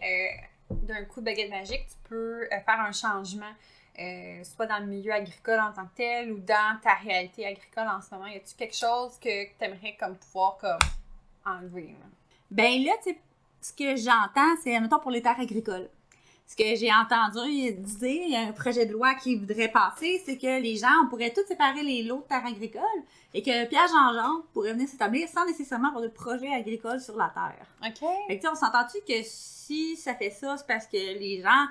d'un coup de baguette magique, tu peux faire un changement. Soit dans le milieu agricole en tant que tel ou dans ta réalité agricole en ce moment, y a-tu quelque chose que tu aimerais comme pouvoir comme enlever? Là? Ben là, tu sais, ce que j'entends, c'est, mettons, pour les terres agricoles. Ce que j'ai entendu dire, il y a un projet de loi qui voudrait passer, c'est que les gens, on pourrait tous séparer les lots de terres agricoles et que Pierre Jean-Jean pourrait venir s'établir sans nécessairement avoir de projet agricole sur la terre. OK. Fait que tu sais, on s'entend-tu que si ça fait ça, c'est parce que les gens...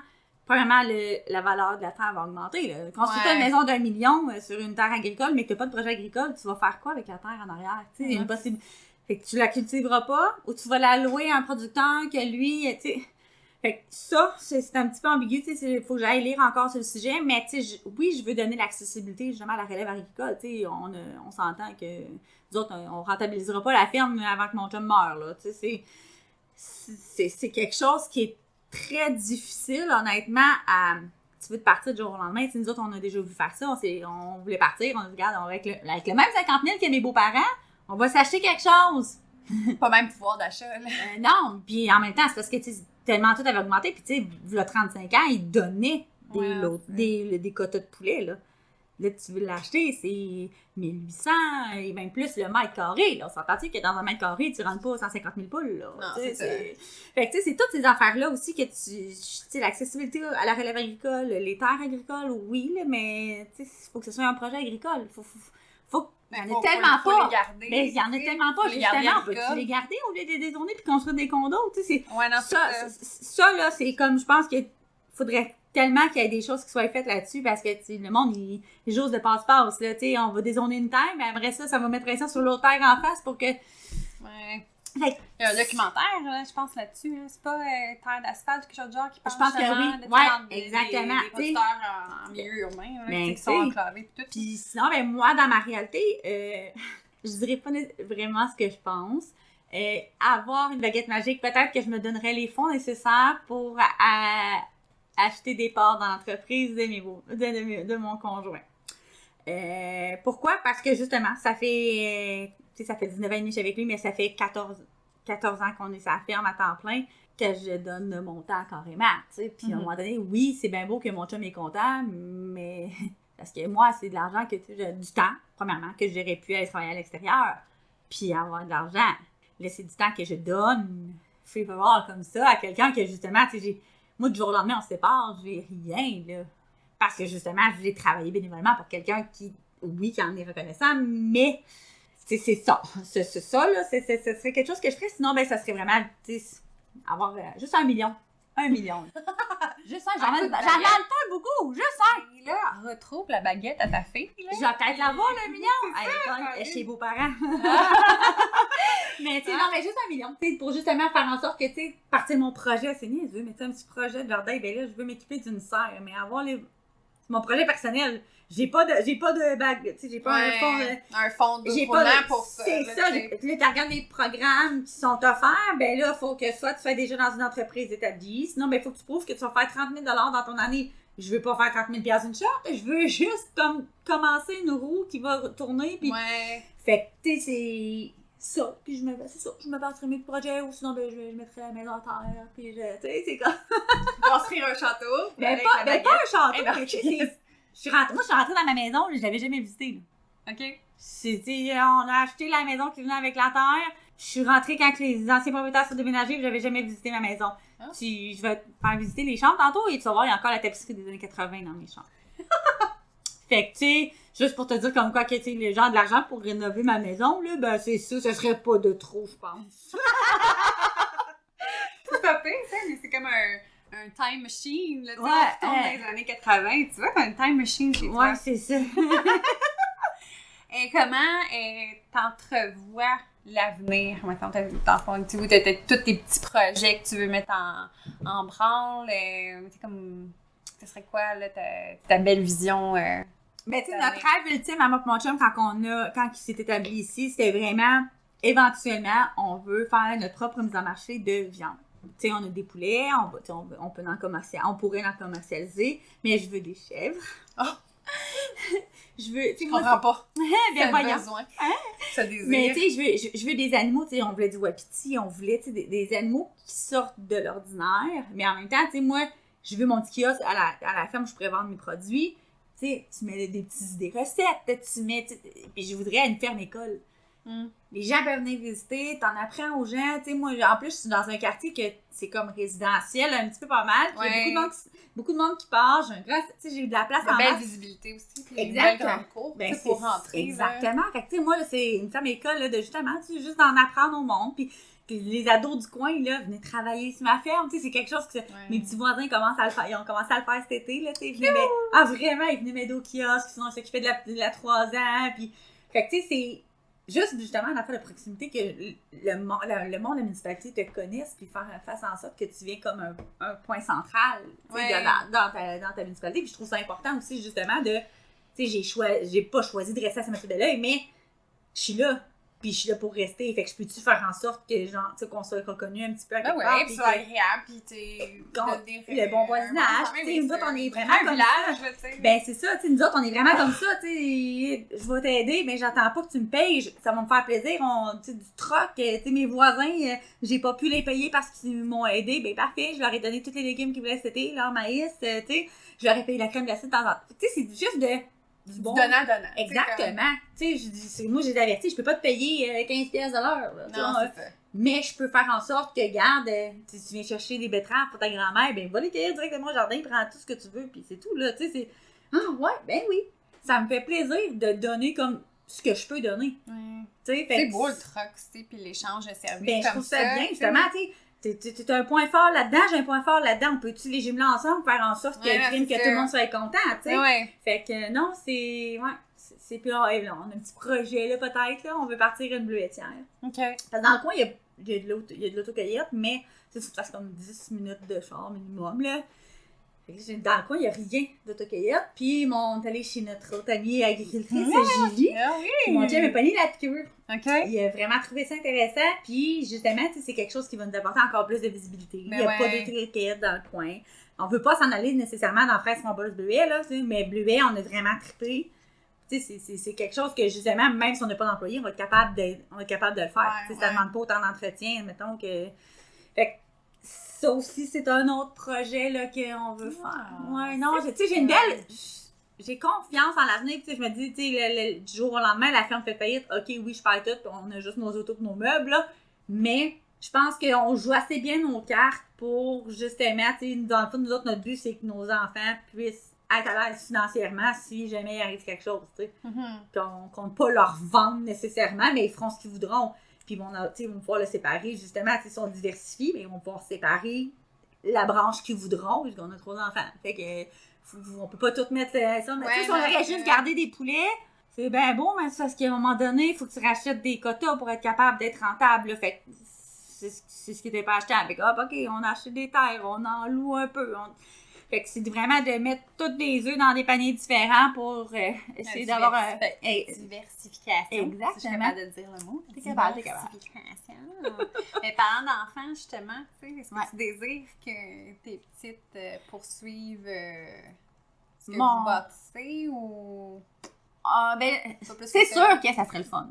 Premièrement, la valeur de la terre va augmenter. Là. Construire une maison d'1 million sur une terre agricole, mais que tu n'as pas de projet agricole, tu vas faire quoi avec la terre en arrière? Tu sais, impossible. Fait que tu la cultiveras pas ou tu vas la louer à un producteur que lui, tu sais. Fait que ça, c'est un petit peu ambigu. Tu sais, il faut que j'aille lire encore sur le sujet, mais tu sais, oui, je veux donner l'accessibilité justement à la relève agricole. Tu sais, on s'entend que nous autres, on rentabilisera pas la ferme avant que mon chum meure. Là. Tu sais, c'est quelque chose qui est très difficile, honnêtement, tu veux te partir du jour au lendemain. Nous autres, on a déjà vu faire ça. On voulait partir. On se regarde, avec le même 50 000 que mes beaux-parents, on va s'acheter quelque chose. Pas même pouvoir d'achat, là. Non, puis en même temps, c'est parce que tellement tout avait augmenté. Puis tu sais, il y a 35 ans, ils donnaient des quotas de poulet, là. Là, tu veux l'acheter, c'est 1800 et même plus le mètre carré. Là. On s'entend-tu que dans un mètre carré, tu rentres pas 150 000 poules. Là. Non, c'est ça. Fait que, tu sais, c'est toutes ces affaires-là aussi que tu sais, l'accessibilité à la relève agricole, les terres agricoles, oui, là, mais tu sais, il faut que ce soit un projet agricole. Faut Il y en a tellement faut pas. les garder. Mais il y en a tellement pas, Faut les garder justement. à l'école. Peux-tu les garder au lieu de les détourner puis construire des condos? Tu sais, Ouais, non, ça, là, c'est comme, je pense qu'il faudrait tellement qu'il y ait des choses qui soient faites là-dessus parce que le monde, il jose de passe-passe. Là, tu sais, on va dézoner une terre, mais après ça va mettre pression sur l'autre terre en face pour que. Ouais. Fait, il y a un documentaire, là, je pense, là-dessus. Hein. C'est pas terre d'asphalte ou quelque chose de genre qui parle je pense que oui. Ouais, exactement. Des producteurs en milieu urbain, là, ben, qui sont enclavés et tout. Puis sinon, ben, moi, dans ma réalité, je dirais pas vraiment ce que je pense. Avoir une baguette magique, peut-être que je me donnerais les fonds nécessaires pour acheter des parts dans l'entreprise de mon conjoint. Pourquoi? Parce que justement, ça fait 19 ans et demi que je suis avec lui, mais ça fait 14 ans qu'on est sur la ferme à temps plein, que je donne mon temps carrément, tu sais. Puis à un moment donné, oui, c'est bien beau que mon chum est content, mais parce que moi, c'est de l'argent que j'ai du temps, premièrement, que j'aurais pu aller travailler à l'extérieur, puis avoir de l'argent. Là, c'est du temps que je donne, free for all, comme ça, à quelqu'un que justement, tu sais, moi, du jour au lendemain, on se sépare, j'ai rien, là. Parce que justement, je voulais travailler bénévolement pour quelqu'un qui, oui, qui en est reconnaissant, mais c'est ça. C'est ça, là. Ce serait quelque chose que je ferais. Sinon, ben, ça serait vraiment, tu sais, avoir juste 1 million. 1 million. Juste un. J'en demande pas beaucoup. Juste un. Et là, retrouve la baguette à ta fille. Là. Je vais peut-être l'avoir, le million. Chez vos parents. Mais, tu sais, non, mais juste 1 million. Tu sais, pour justement faire en sorte que, tu sais, partir mon projet, c'est niaiseux, mais tu sais, un petit projet de jardin, ben là, je veux m'équiper d'une serre. Mais avoir mon projet personnel, j'ai pas de bague, tu sais, j'ai pas un fond de j'ai roulement pas de, pour ça. c'est ça. Là, tu regardes les programmes qui sont offerts, ben là, il faut que soit tu sois déjà dans une entreprise établie, sinon, ben, il faut que tu prouves que tu vas faire 30 000 dans ton année. Je veux pas faire 30 000 une shot, je veux juste commencer une roue qui va tourner, puis fait que, tu sais, c'est ça, puis je me bâtirais mes projets, ou sinon, ben, je mettrais la maison à terre, puis tu sais, c'est comme... Construire un château. Ben, pas un château, mais tu sais, je suis rentrée dans ma maison, je l'avais jamais visitée, là. OK. On a acheté la maison qui venait avec la terre. Je suis rentrée quand les anciens propriétaires sont déménagés, j'avais jamais visité ma maison. Ah. Je vais te faire visiter les chambres tantôt et tu vas voir, il y a encore la tapisserie des années 80 dans mes chambres. Fait que, tu sais, juste pour te dire comme quoi que, tu sais, les gens de l'argent pour rénover ma maison, là, ben, c'est ça, ce serait pas de trop, je pense. C'est pas pire, ça, mais c'est comme un time machine, là, tu sais, Ouais, tu tombes dans les années 80, tu vois, t'as une time machine chez toi. Ouais, c'est ça. Et comment t'entrevois l'avenir? Maintenant, t'as tous tes petits projets que tu veux mettre en branle. C'est comme, ce serait quoi, là, ta belle vision? Ben, tu sais, notre rêve ultime à moi et mon chum, quand il s'est établi ici, c'était vraiment, éventuellement, on veut faire notre propre mise en marché de viande. Tu sais, on a des poulets, on pourrait en commercialiser, mais je veux des chèvres. Oh! Je veux, tu comprends pas. Bien voyons. Besoin. Ça désire. Mais tu sais, je veux des animaux, tu sais, on voulait du wapiti, on voulait, tu sais, des animaux qui sortent de l'ordinaire, mais en même temps, tu sais, moi, je veux mon petit kiosque à la ferme où je pourrais vendre mes produits. Tu sais, tu mets des recettes, puis je voudrais une ferme-école. Les gens peuvent venir visiter, t'en apprends aux gens, tu sais, moi, en plus, je suis dans un quartier que c'est comme résidentiel, un petit peu pas mal, il y a beaucoup de monde qui passe, j'ai de la place en belle visibilité aussi, puis exactement. Une belle grande cour, ben, pour rentrer. Exactement, fait que, tu sais, moi, là, c'est une ferme-école, là, de justement, tu sais, juste d'en apprendre au monde, puis les ados du coin, là, venaient travailler sur ma ferme, tu sais, c'est quelque chose que mes petits voisins commencent à le faire, ils ont commencé à le faire cet été, là, tu sais, vraiment, ils venaient m'aider au kiosque, sinon ils s'occupaient de la 3 ans, puis, fait que, tu sais, c'est juste justement une affaire de proximité que le monde, la municipalité te connaisse, puis fasse en sorte que tu viens comme un point central dans ta municipalité, puis je trouve ça important aussi, justement, de, tu sais, j'ai pas choisi de rester à Saint-Mathieu-de-l'Œil, mais je suis là. Puis je suis là pour rester. Fait que je peux-tu faire en sorte que, genre, tu sais, qu'on soit reconnu un petit peu à quelque part. Puis soit agréable, puis le bon voisinage. Tu sais, nous autres, on est vraiment comme village, ça. Tu sais. Ben, c'est ça, tu sais, nous autres, on est vraiment comme ça, tu sais. Je vais t'aider, mais j'attends pas que tu me payes. Ça va me faire plaisir. Tu sais, du troc, tu sais, mes voisins, j'ai pas pu les payer parce qu'ils m'ont aidé. Ben, parfait. Je leur ai donné tous les légumes qu'ils voulaient cet été, leur maïs, tu sais. Je leur ai payé la crème glacée de temps en temps. Tu sais, c'est juste du bon. Donnant. Exactement. Tu sais, moi, j'ai averti, je peux pas te payer 15$ de l'heure. Non, c'est ça. Mais je peux faire en sorte que, regarde, si tu viens chercher des betteraves pour ta grand-mère, ben, va les cueillir directement au jardin, prends tout ce que tu veux, puis c'est tout, là. Tu sais, c'est. Ah, ouais, ben oui. Ça me fait plaisir de donner comme ce que je peux donner. C'est beau le truck, puis l'échange de services. Ben, je trouve ça bien, justement, t'as un point fort là-dedans, j'ai un point fort là-dedans, on peut-tu les jumeler ensemble, faire en sorte que tout le monde soit content, tu sais. Fait que non, c'est plus rêve, là. On a un petit projet, là, peut-être, là, on veut partir une bleuetière. OK. Parce que dans le coin, il y a de l'autocueillette, mais ça se passe comme 10 minutes de char minimum, là. Fait que dans le coin, il n'y a rien d'autocueillette. Puis, on est allé chez notre autre amie agricultrice, Julie. Ah oui! Mon chum m'a pogné la piqûre. OK. Il a vraiment trouvé ça intéressant. Puis, justement, c'est quelque chose qui va nous apporter encore plus de visibilité. Il n'y a pas d'autocueillette dans le coin. On ne veut pas s'en aller nécessairement dans Fraise Framboise Bleuet, là, mais Bleuet, on a vraiment trippé. C'est quelque chose que, justement, même si on n'a pas d'employé, on va être capable de le faire. Ça ne demande pas autant d'entretien, mettons que... Fait que ça aussi, c'est un autre projet là, qu'on veut faire. Ouais, non, j'ai une belle... J'ai confiance en l'avenir. Je me dis, du jour au lendemain, la ferme fait faillite. OK, oui, je perds tout, on a juste nos autos et nos meubles, là. Mais je pense qu'on joue assez bien nos cartes pour, justement, dans le fond, nous autres, notre but, c'est que nos enfants puissent être à l'aise financièrement si jamais il arrive quelque chose, tu sais. Qu'on compte pas leur vendre nécessairement, mais ils feront ce qu'ils voudront. Puis ils vont pouvoir le séparer, justement, ils sont diversifiés, mais ils vont pouvoir séparer la branche qu'ils voudront, puisqu'on a 3 enfants. Fait que on peut pas tout mettre ça. Mais si on aurait juste gardé des poulets, c'est bien beau, mais c'est parce qu'à un moment donné, il faut que tu rachètes des quotas pour être capable d'être rentable. Là. Fait que c'est ce qui n'était pas acheté. Avec OK, on a acheté des terres, on en loue un peu. Fait que c'est vraiment de mettre tous les œufs dans des paniers différents pour essayer d'avoir un... Diversification. Exactement. Je suis capable de dire le mot. T'es capable. Mais parlant d'enfants, justement, est-ce que tu désires que tes petites poursuivent ce que vous bâtissez ou... c'est sûr que ça serait le fun.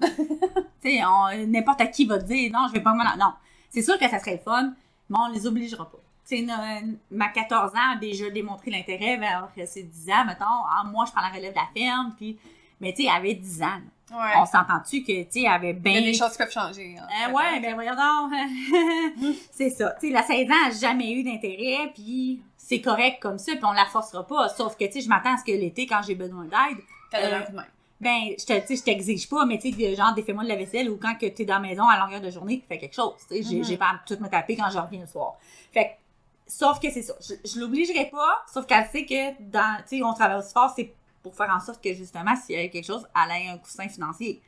N'importe qui va te dire non, je vais pas me... Non, c'est sûr que ça serait le fun, mais on les obligera pas. Ma 14 ans a déjà démontré l'intérêt vers ses 10 ans, mettons. Moi, je prends la relève de la ferme, puis... Mais tu sais, elle avait 10 ans. On s'entend-tu que, tu sais, elle avait bien... Il y a des choses qui peuvent changer. Voyons donc. C'est ça. Tu sais, la 16 ans n'a jamais eu d'intérêt, puis c'est correct comme ça, puis on la forcera pas. Sauf que, tu sais, je m'attends à ce que l'été, quand j'ai besoin d'aide... je t'exige pas, mais tu sais, genre, défais-moi de la vaisselle ou quand tu es dans la maison à longueur de journée, fais quelque chose. Tu sais, j'ai pas à tout me taper quand je reviens le soir. Fait que, sauf que c'est ça. Je l'obligerai pas, sauf qu'elle sait que tu sais, on travaille aussi fort, c'est pour faire en sorte que, justement, s'il y a quelque chose, elle ait un coussin financier.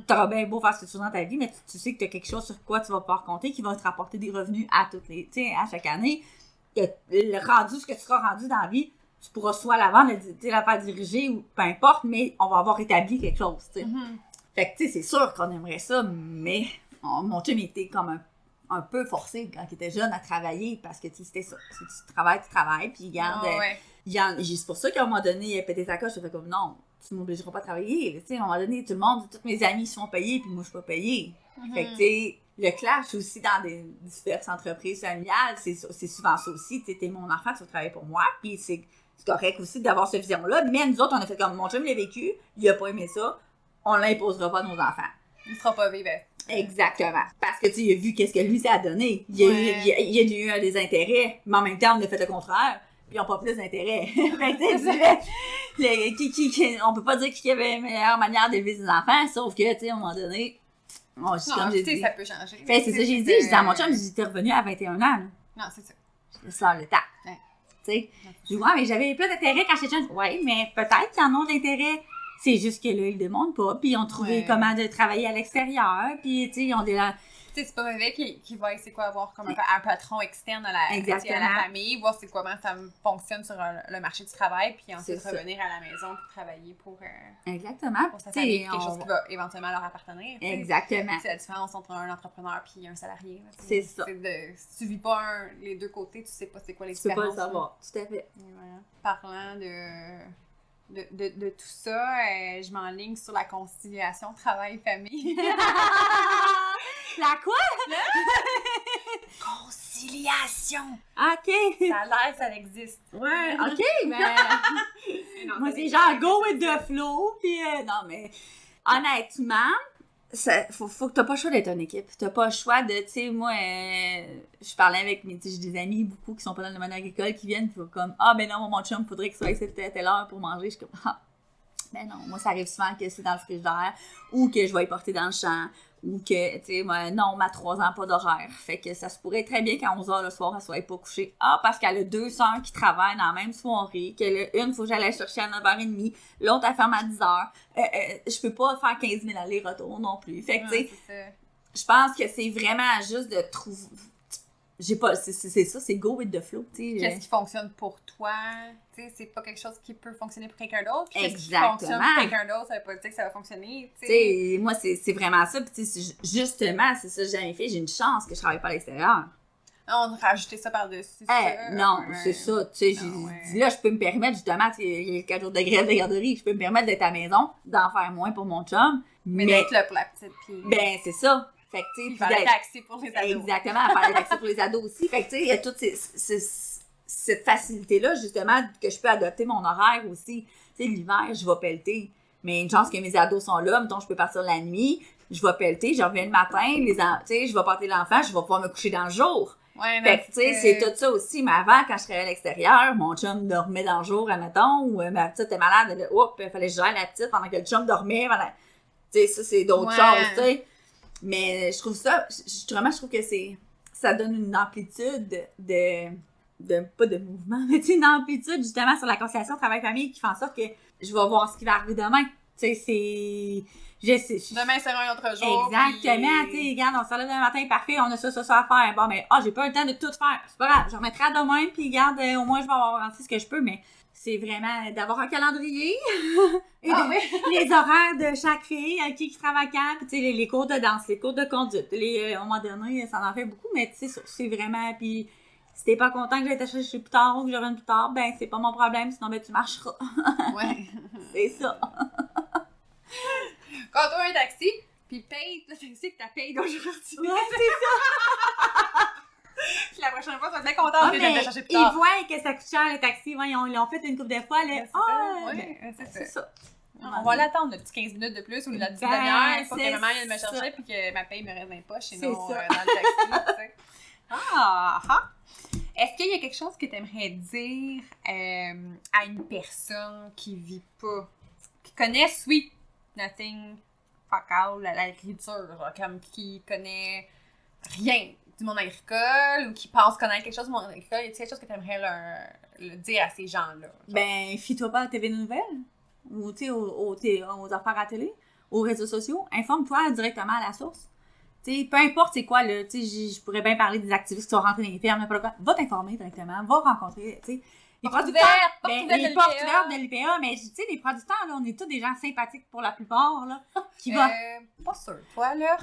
T'auras bien beau faire ce que tu veux dans ta vie, mais tu sais que t'as quelque chose sur quoi tu vas pouvoir compter qui va te rapporter des revenus à chaque année. Le rendu, ce que tu seras rendu dans la vie, tu pourras soit la vendre, la faire diriger ou peu importe, mais on va avoir établi quelque chose, tu sais. Fait que, tu sais, c'est sûr qu'on aimerait ça, mais mon chum était comme un peu forcé quand il était jeune à travailler parce que, tu sais, c'était ça. Si tu travailles, puis il garde... c'est pour ça qu'à un moment donné, il a pété sa coche, je fais comme, non, tu m'obligeras pas à travailler. Tu sais, à un moment donné, tout le monde, tous mes amis sont payés, puis moi, je suis pas payée. Fait que, tu sais, le clash aussi dans des diverses entreprises familiales, c'est souvent ça aussi. Tu sais, t'es mon enfant, tu vas travailler pour moi, puis c'est correct aussi d'avoir cette vision-là. Mais nous autres, on a fait comme, mon chum l'a vécu, il a pas aimé ça, on l'imposera pas à nos enfants. Il ne fera pas vivre. Exactement. Parce que, tu sais, il a vu qu'est-ce que lui, ça a donné. Il a eu des intérêts, mais en même temps, on a fait le contraire. Puis ils n'ont pas plus d'intérêt. On peut pas dire qu'il y avait une meilleure manière d'élever ses enfants, sauf que, tu sais, à un moment donné, comme j'ai dit... ça peut changer. C'est ça, j'ai dit à mon chum, j'étais revenue à 21 ans. Là. Non, c'est ça. Je sors le temps. Tu sais, je dis, mais j'avais plus d'intérêt quand j'étais jeune. Ouais, mais peut-être qu'ils en ont d'intérêt. C'est juste que là, ils ne demandent pas. Puis ils ont trouvé comment de travailler à l'extérieur. Puis, tu sais, ils ont des... Tu sais, c'est pas mauvais qu'il va essayer avoir comme un patron externe à la famille, voir comment ça fonctionne sur le marché du travail, puis ensuite revenir à la maison pour travailler pour sa famille, quelque chose qui va éventuellement leur appartenir. Exactement. C'est la différence entre un entrepreneur et un salarié. C'est ça. Si tu vis pas les deux côtés, tu sais pas c'est quoi les différences. Tu peux pas le savoir, tout à fait. Voilà. Parlant de tout ça, je m'enligne sur la conciliation travail-famille. La quoi? Conciliation! OK! Ça a l'air, ça existe. Ouais, OK, mais... moi, c'est genre go with the flow, puis non, mais honnêtement, faut que t'as pas le choix d'être une équipe. T'as pas le choix de, tu sais, moi, je parlais avec j'ai des amis, beaucoup, qui sont pas dans le domaine agricole, qui viennent, puis comme, ben non, mon chum, faudrait qu'il soit ici à telle heure pour manger. Je suis comme, Ben non, moi, ça arrive souvent que c'est dans le frigidaire ou que je vais y porter dans le champ ou que, tu sais, moi, non, ma 3 ans, pas d'horaire. Fait que ça se pourrait très bien qu'à 11h le soir, elle soit pas couchée. Ah, parce qu'elle a 2 sœurs qui travaillent dans la même soirée, une, faut que j'aille la chercher à 9h30, l'autre, elle ferme à 10h. Je peux pas faire 15 000 allers-retours non plus. Fait que, tu sais, je pense que c'est vraiment juste de trouver... c'est ça, c'est go with the flow, tu sais. Qu'est-ce qui fonctionne pour toi? Tu sais, c'est pas quelque chose qui peut fonctionner pour quelqu'un d'autre. Puis Exactement. Qu'est-ce qui fonctionne pour quelqu'un d'autre, ça veut pas dire que ça va fonctionner, tu sais. Moi, c'est vraiment ça. Puis, tu sais, justement, c'est ça que j'ai jamais fait. J'ai une chance que je travaille pas à l'extérieur. On a rajouté ça par-dessus. Non, c'est ça. Tu sais, là, je peux me permettre, justement, il y a 4 jours de grève de garderie, je peux me permettre d'être à la maison, d'en faire moins pour mon chum. Mais d'être là pour la petite. Puis... Ben, c'est ça. Fait que, tu sais, faire des taxis pour les ados. Exactement, faire des taxis pour les ados aussi. Fait que, tu sais, il y a toute cette facilité-là, justement, que je peux adopter mon horaire aussi. Tu sais, l'hiver, je vais pelleter. Mais une chance que mes ados sont là, mettons, je peux partir la nuit, je vais pelleter, je reviens le matin, tu sais, je vais porter l'enfant, je vais pouvoir me coucher dans le jour. Ouais, fait que, tu sais, c'est tout ça aussi. Mais avant, quand je travaillais à l'extérieur, mon chum dormait dans le jour, admettons, ou ma petite était malade, il fallait que je gère la petite pendant que le chum dormait. Tu sais, ça, c'est d'autres choses, tu sais. Mais je trouve ça, je trouve que ça donne une amplitude pas de mouvement, mais tu sais, une amplitude justement sur la conciliation travail-famille qui fait en sorte que je vais voir ce qui va arriver demain. Tu sais, demain sera un autre jour. Exactement, tu sais, regarde, on se lève demain matin, parfait, on a ça à faire. Bon, mais j'ai pas le temps de tout faire. C'est pas grave, je remettrai à demain, puis regarde, au moins je vais avoir avancé ce que je peux, mais c'est vraiment d'avoir un calendrier et les horaires de chaque fille, qui travaille quand, puis tu sais, les cours de danse, les cours de conduite, à un moment donné, ça en fait beaucoup, mais tu sais, c'est vraiment, puis si t'es pas content que j'aille te chercher plus tard ou que je revienne plus tard, ben c'est pas mon problème, sinon ben tu marcheras. Ouais. C'est ça. Quand tu as un taxi, puis paye le taxi que t'as payé d'aujourd'hui. Ouais, c'est ça. Puis la prochaine fois, tu vas être bien contente que j'aille te chercher plus tard. Ils voient que ça coûte cher, les taxis. Ouais, ils l'ont fait une couple de fois. Là. C'est ça. On va l'attendre, le petit 15 minutes de plus ou la petite demi-heure pour que maman vienne me chercher puis que ma paye me reste dans les poches et non dans le taxi. Tu sais. Est-ce qu'il y a quelque chose que tu aimerais dire à une personne qui vit pas, qui connaît Sweet Nothing Fuck All, l'agriculture, genre, comme qui connaît rien du monde agricole ou qui pense connaître quelque chose du monde agricole? Y a-t-il quelque chose que tu aimerais leur dire à ces gens-là? Genre? Ben, fie-toi pas à la TV Nouvelles ou tu sais, aux affaires à la télé, aux réseaux sociaux. Informe-toi directement à la source. Tu sais, peu importe c'est quoi, là. Tu sais, je pourrais bien parler des activistes qui sont rentrés dans les fermes, n'importe quoi. Va t'informer directement, va rencontrer, tu sais. Les producteurs, les portes ouvertes de l'IPA, mais tu sais, les producteurs, là, on est tous des gens sympathiques pour la plupart, là. Qui va. Pas sûr, toi, là.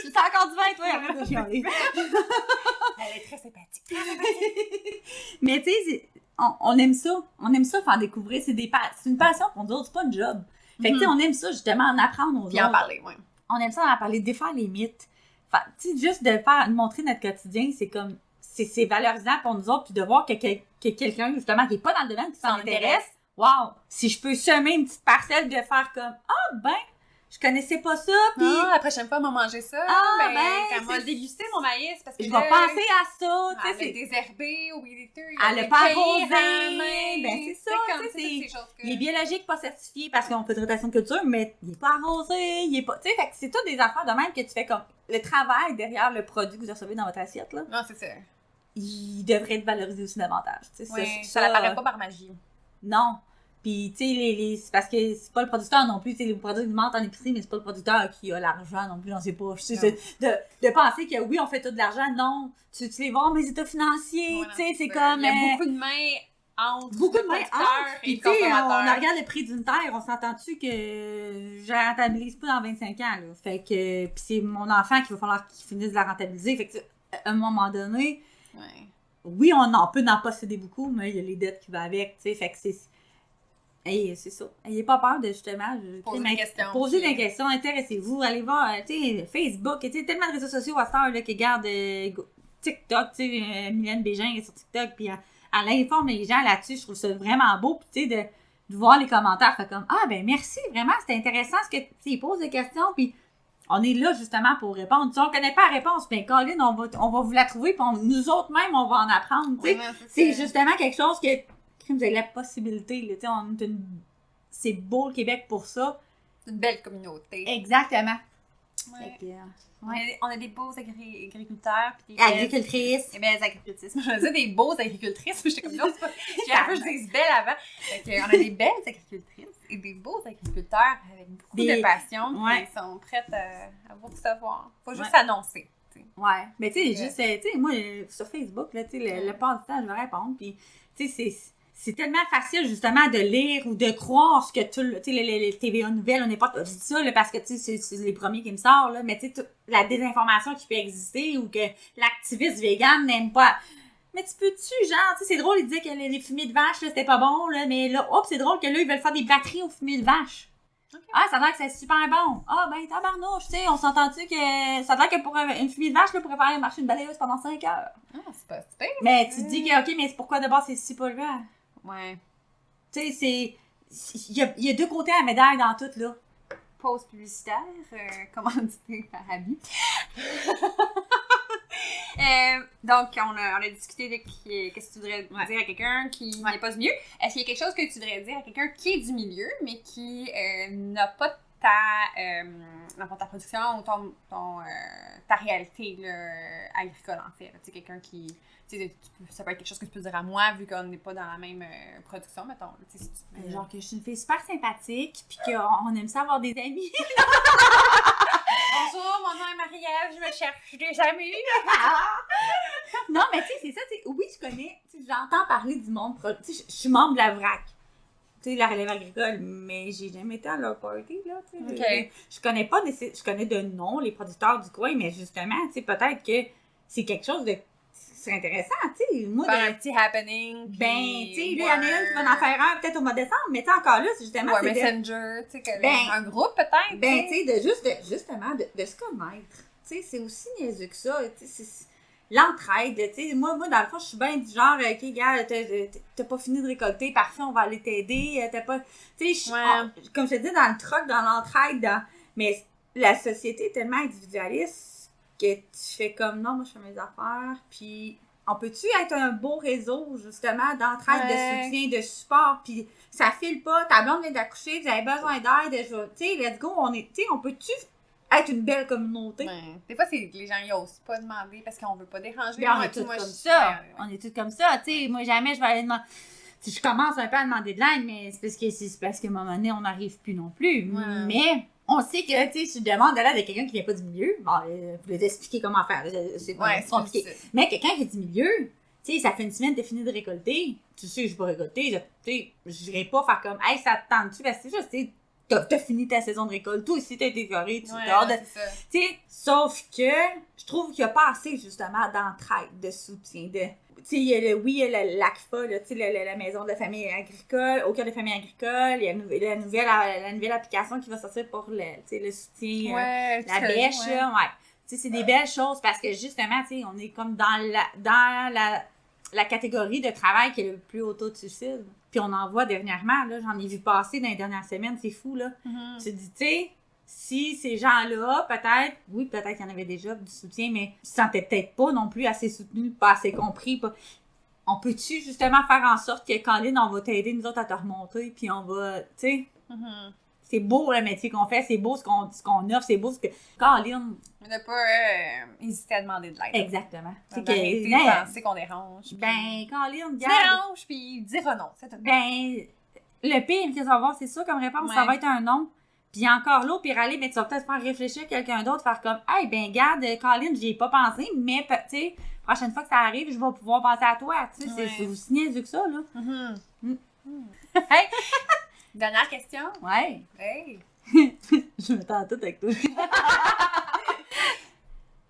Tu t'as encore du vin, toi, arrête de chialer. Elle est très sympathique. Mais tu sais, on aime ça. On aime ça faire découvrir. C'est une passion pour nous autres, c'est pas un job. Fait que tu sais, on aime ça, justement, en apprendre aux autres. Puis en parler, oui. On aime ça en parler, défaire les mythes. Enfin, tu sais, juste de montrer notre quotidien, c'est comme. C'est valorisant pour nous autres, puis de voir que quelqu'un, justement, qui n'est pas dans le domaine, qui s'en intéresse, wow! Si je peux semer une petite parcelle de faire comme, je connaissais pas ça, puis... la prochaine fois, on va manger ça, quand on va déguster mon maïs, parce que je vais penser à ça, tu sais, c'est désherbé, au weed-eater, elle a pas arrosé, c'est ça, tu sais, il est biologique, pas certifié, parce qu'on fait de rotation de culture, mais il est pas arrosé, il est pas, tu sais, fait que c'est toutes des affaires de même que tu fais comme, le travail derrière le produit que vous recevez dans votre assiette, là. Non, c'est ça. Il devrait être valorisé aussi davantage. Ça n'apparaît pas par magie. Non. Puis, tu sais, c'est parce que c'est pas le producteur non plus. Tu sais, les produits mentent en épicerie, mais c'est pas le producteur qui a l'argent non plus dans ses poches. De penser que oui, on fait tout de l'argent. Non. Tu les vois, mes états financiers. Tu sais, c'est comme. Il y a beaucoup de mains entre beaucoup de mains entre. Puis, tu sais, on regarde le prix d'une terre. On s'entend-tu que je la rentabilise pas dans 25 ans, là. Fait que. Puis, c'est mon enfant qu'il va falloir qu'il finisse de la rentabiliser. Fait que, à un moment donné. Ouais. Oui, on peut en posséder beaucoup, mais il y a les dettes qui vont avec, tu sais, fait que c'est ça. Ayez pas peur de, justement, poser des questions, intéressez-vous, allez voir, tu sais, Facebook, tu sais, tellement de réseaux sociaux à cette heure, là, qui gardent TikTok, tu sais, Mylène Bégin est sur TikTok, puis elle informe les gens là-dessus, je trouve ça vraiment beau, puis tu sais, de voir les commentaires, fait comme, ben merci, vraiment, c'était intéressant ce que, tu sais, ils posent des questions, puis on est là, justement, pour répondre. Si on ne connaît pas la réponse, bien, Colin, on va vous la trouver, puis nous autres même, on va en apprendre, tu sais. C'est justement quelque chose que Vous avez la possibilité, là, tu sais, c'est beau le Québec pour ça. C'est une belle communauté. Exactement. Ouais. Fait que, On a des beaux agriculteurs. Puis des agricultrices. Des belles agricultrices. Je disais des beaux agricultrices, mais j'étais comme, non, c'est pas. J'ai un peu, je dis belle avant. Fait que, on a des belles agricultrices et des beaux agriculteurs avec beaucoup de passion. Qui sont prêtes à vous recevoir. Faut juste annoncer. T'sais. Ouais. Mais tu sais, juste, tu sais, moi, sur Facebook, là, tu sais, le part du temps, je vais répondre. Puis, tu sais, c'est tellement facile, justement, de lire ou de croire ce que tu sais, les TVA Nouvelles, on n'est pas. Je dis ça, là, parce que, tu sais, c'est les premiers qui me sortent, là. Mais, tu sais, la désinformation qui peut exister ou que l'activiste vegan n'aime pas. Mais tu peux-tu, genre, tu sais, c'est drôle, ils disaient que les fumées de vache, là, c'était pas bon, là. Mais là, hop, c'est drôle que là, ils veulent faire des batteries aux fumées de vache. Okay. Ah, ça a l'air que c'est super bon. Ah, ben, tabarnouche, tu sais, on s'entend-tu que ça a l'air que pour une fumée de vache, là, pourrait faire marcher une balayeuse pendant 5 heures. Ah, c'est pas super. Mais tu te dis que, OK, mais c'est pourquoi d'abord c'est si polluant? Ouais. Tu sais, il y a deux côtés à la médaille dans tout, là. Pause publicitaire, commandité par Abby. Donc, on a discuté de qu'est-ce que tu voudrais dire à quelqu'un qui n'est pas du milieu. Est-ce qu'il y a quelque chose que tu voudrais dire à quelqu'un qui est du milieu, mais qui n'a pas ta production ou ta réalité là, agricole, en fait? Tu sais, quelqu'un qui... Ça peut être quelque chose que tu peux dire à moi, vu qu'on n'est pas dans la même production, mettons. Si tu... Genre que je suis une fille super sympathique, puis qu'on aime ça avoir des amis. Bonjour, mon nom est Marie-Ève, je me cherche des amis. Non, mais tu sais, c'est ça, tu sais, oui, je connais, tu sais, j'entends parler du monde, tu sais, je suis membre de la VRAC, tu sais, la relève agricole, mais j'ai jamais été à leur party, là, tu sais. Okay. Je connais pas, je connais de nom les producteurs du coin, mais justement, tu sais, peut-être que c'est quelque chose de... C'est intéressant, tu sais. Moi, faire un petit happening. Ben, tu sais, lui, il y en a un qui va en faire un peut-être au mois de décembre, mais tu sais, encore là, c'est justement. Ou Messenger, tu sais, un groupe peut-être. Ben, tu sais, justement, de se connaître. Tu sais, c'est aussi niaiseux que ça. Tu sais, l'entraide, tu sais. Moi, dans le fond, je suis bien du genre, OK, gars, t'as pas fini de récolter, parfait, on va aller t'aider. T'as pas. Tu sais, comme je te dis, dans le truck, dans l'entraide, mais la société est tellement individualiste que tu fais comme, non, moi, je fais mes affaires, puis on peut-tu être un beau réseau, justement, d'entraide, de soutien, de support, puis ça file pas, ta blonde vient d'accoucher, vous avez besoin d'aide, tu sais, let's go, on peut-tu être une belle communauté? Des fois, les gens ils osent pas demander parce qu'on veut pas déranger. On est tous comme ça, on est tous comme ça, tu sais, moi, jamais je vais aller demander... Je commence un peu à demander de l'aide, mais c'est parce qu'à un moment donné, on n'arrive plus non plus, mais... On sait que, tu sais, si tu demandes de l'aide à quelqu'un qui vient pas du milieu, bon, vous voulez expliquer comment faire, c'est compliqué. Mais quelqu'un qui est du milieu, tu sais, ça fait une semaine que t'as fini de récolter, tu sais, je vais pas récolter, tu sais, j'irai pas faire comme, hey, ça te tente-tu, parce que c'est juste, tu sais, t'as fini ta saison de récolte, toi aussi t'as été décoré, tu t'as de... Tu sais, sauf que, je trouve qu'il y a pas assez, justement, d'entraide, de soutien, de... Tu sais, il y a l'ACFA, tu sais, la maison de la famille agricole, au cœur des familles agricoles, il y a la nouvelle application qui va sortir pour le soutien, la bêche, ouais. Tu sais, c'est des belles choses parce que justement, tu sais, on est comme dans la catégorie de travail qui est le plus haut taux de suicide. Puis on en voit dernièrement, là, j'en ai vu passer dans les dernières semaines, c'est fou, là. Mm-hmm. Tu te dis, tu sais, si ces gens-là, peut-être qu'il y en avait déjà du soutien, mais ils se sentaient peut-être pas non plus assez soutenus, pas assez compris. On peut-tu justement faire en sorte que Colin, on va t'aider, nous autres, à te remonter, puis on va, tu sais, c'est beau le métier qu'on fait, c'est beau ce qu'on offre, c'est beau ce que... Colin... On n'a pas hésité à demander de l'aide. Exactement. C'est d'arrêter de penser qu'on dérange. Ben, Colin, dérange, puis dire non, c'est tout. Ben, le pire que tu vas avoir, c'est ça comme réponse, ça va être un non. Puis encore là, au pire aller, mais tu vas peut-être faire réfléchir quelqu'un d'autre, faire comme, hey, ben, garde, Colin, j'y ai pas pensé, mais, tu sais, prochaine fois que ça arrive, je vais pouvoir penser à toi. Tu sais, c'est aussi niaiseux que ça, là. Hey! Dernière question. Ouais. Hey! Je me tends tout avec toi.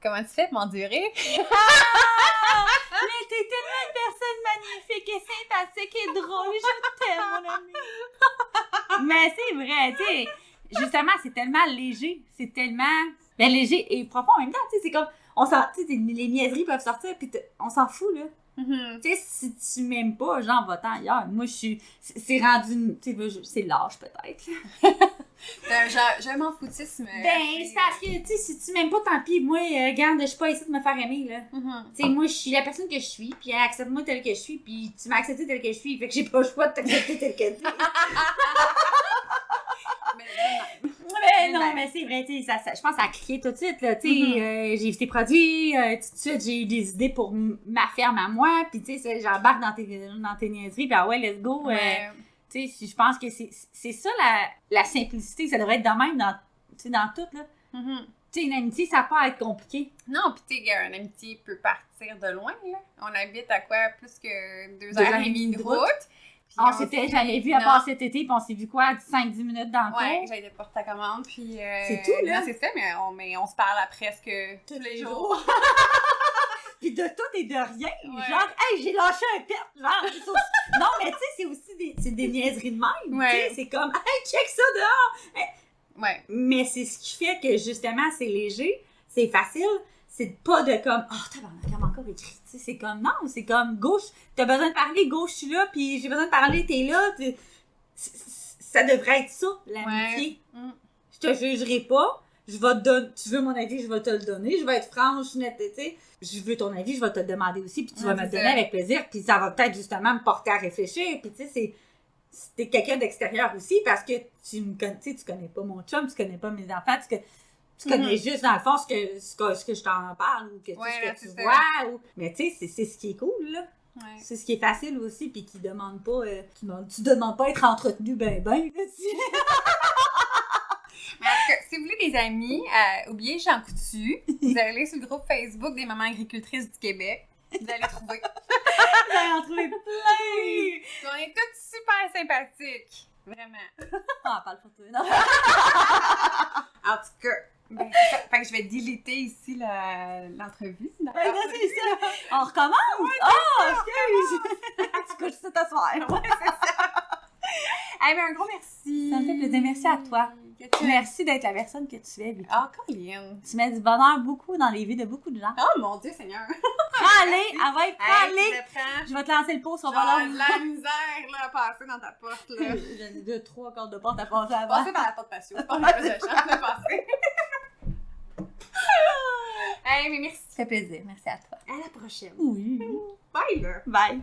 Comment tu fais pour m'endurer? Mais t'es tellement une personne magnifique et sympathique et drôle. Je t'aime, mon ami. Mais c'est vrai, tu sais. Justement, c'est tellement léger. C'est tellement... Ben, léger et profond en même temps. Tu sais, c'est comme... Tu sais, les niaiseries peuvent sortir, puis on s'en fout, là. Mm-hmm. Tu sais, si tu m'aimes pas, genre, va-t'en ailleurs. Moi, je suis... C'est rendu... Tu sais, c'est l'âge, peut-être. T'as un genre, je m'en foutisme. C'est parce que, tu sais, si tu m'aimes pas, tant pis. Moi, regarde, je suis pas ici de me faire aimer, là. Tu sais, moi, je suis la personne que je suis, puis accepte-moi telle que je suis, puis tu m'as accepté telle que je suis, fait que j'ai pas le choix de t'accepter telle que tu es. Mais non, mais c'est vrai, tu sais, je pense que ça a cliqué tout de suite, là, tu sais, j'ai vu tes produits, tout de suite, j'ai eu des idées pour ma ferme à moi, puis tu sais, j'embarque dans tes niaiseries, puis ouais, let's go, tu sais, je pense que c'est ça la simplicité, ça devrait être de même dans tout, là. Tu sais, une amitié, ça n'a pas à être compliqué. Non, pis tu sais, une amitié peut partir de loin, là. On habite à quoi, plus que 2h30 de route. On s'était jamais vu à part cet été, puis on s'est vu quoi, 5-10 minutes dans le cours. Ouais, j'allais porter ta commande, puis... c'est tout, là. Non, c'est ça, mais on se parle à presque tous les jours. Puis de tout et de rien. Genre, hey, j'ai lâché un pet. Genre, non, mais tu sais, c'est aussi des niaiseries de même. Ouais. C'est comme, hey, check ça dehors. Hey. Ouais. Mais c'est ce qui fait que justement, c'est léger, c'est facile. C'est pas de comme, oh, tabarnak, elle m'a encore écrit. C'est comme, non, c'est comme, gauche, t'as besoin de parler, gauche, je suis là, puis j'ai besoin de parler, t'es là. Ça devrait être ça, l'amitié. Ouais. Je te jugerai pas. Je vais te donner, tu veux mon avis, je vais te le donner. Je vais être franche, nette, tu sais. Je veux ton avis, je vais te le demander aussi, puis tu vas me le donner avec plaisir, puis ça va peut-être justement me porter à réfléchir. Puis tu sais, t'es quelqu'un d'extérieur aussi, parce que tu connais pas mon chum, tu connais pas mes enfants, tu connais juste dans le fond ce que je t'en parle, ou que, ce que tu vois. Mais tu sais, c'est ce qui est cool, là. Ouais. C'est ce qui est facile aussi, puis qui demande pas, tu demandes pas à être entretenu ben. Mais en tout cas, si vous voulez des amis, oubliez Jean Coutu. Vous allez aller sur le groupe Facebook des mamans agricultrices du Québec. Vous allez trouver. Vous allez en trouver plein! On est toutes super sympathiques. Vraiment. Ah, parle pour toi, non? En tout cas, fait que je vais déliter ici l'entrevue. Ben, c'est ça! On recommence? Ouais, excuse! Tu couches ça t'asseoir. Ouais, c'est ça. Hey, mais un gros merci. Ça me fait plaisir. Merci à toi. Merci d'être la personne que tu es, Vicky. Ah, Colline. Tu mets du bonheur beaucoup dans les vies de beaucoup de gens. Oh mon Dieu, Seigneur. Allez, je vais te lancer le pot sur genre, ballon. la misère, là, à passer dans ta porte, là. J'ai 2-3 cordes de porte à passer avant. Passer par la porte patio. Je pense que j'ai plus de chance de passer. Hey, mais merci. Ça fait plaisir. Merci à toi. À la prochaine. Oui. Bye, là. Bye.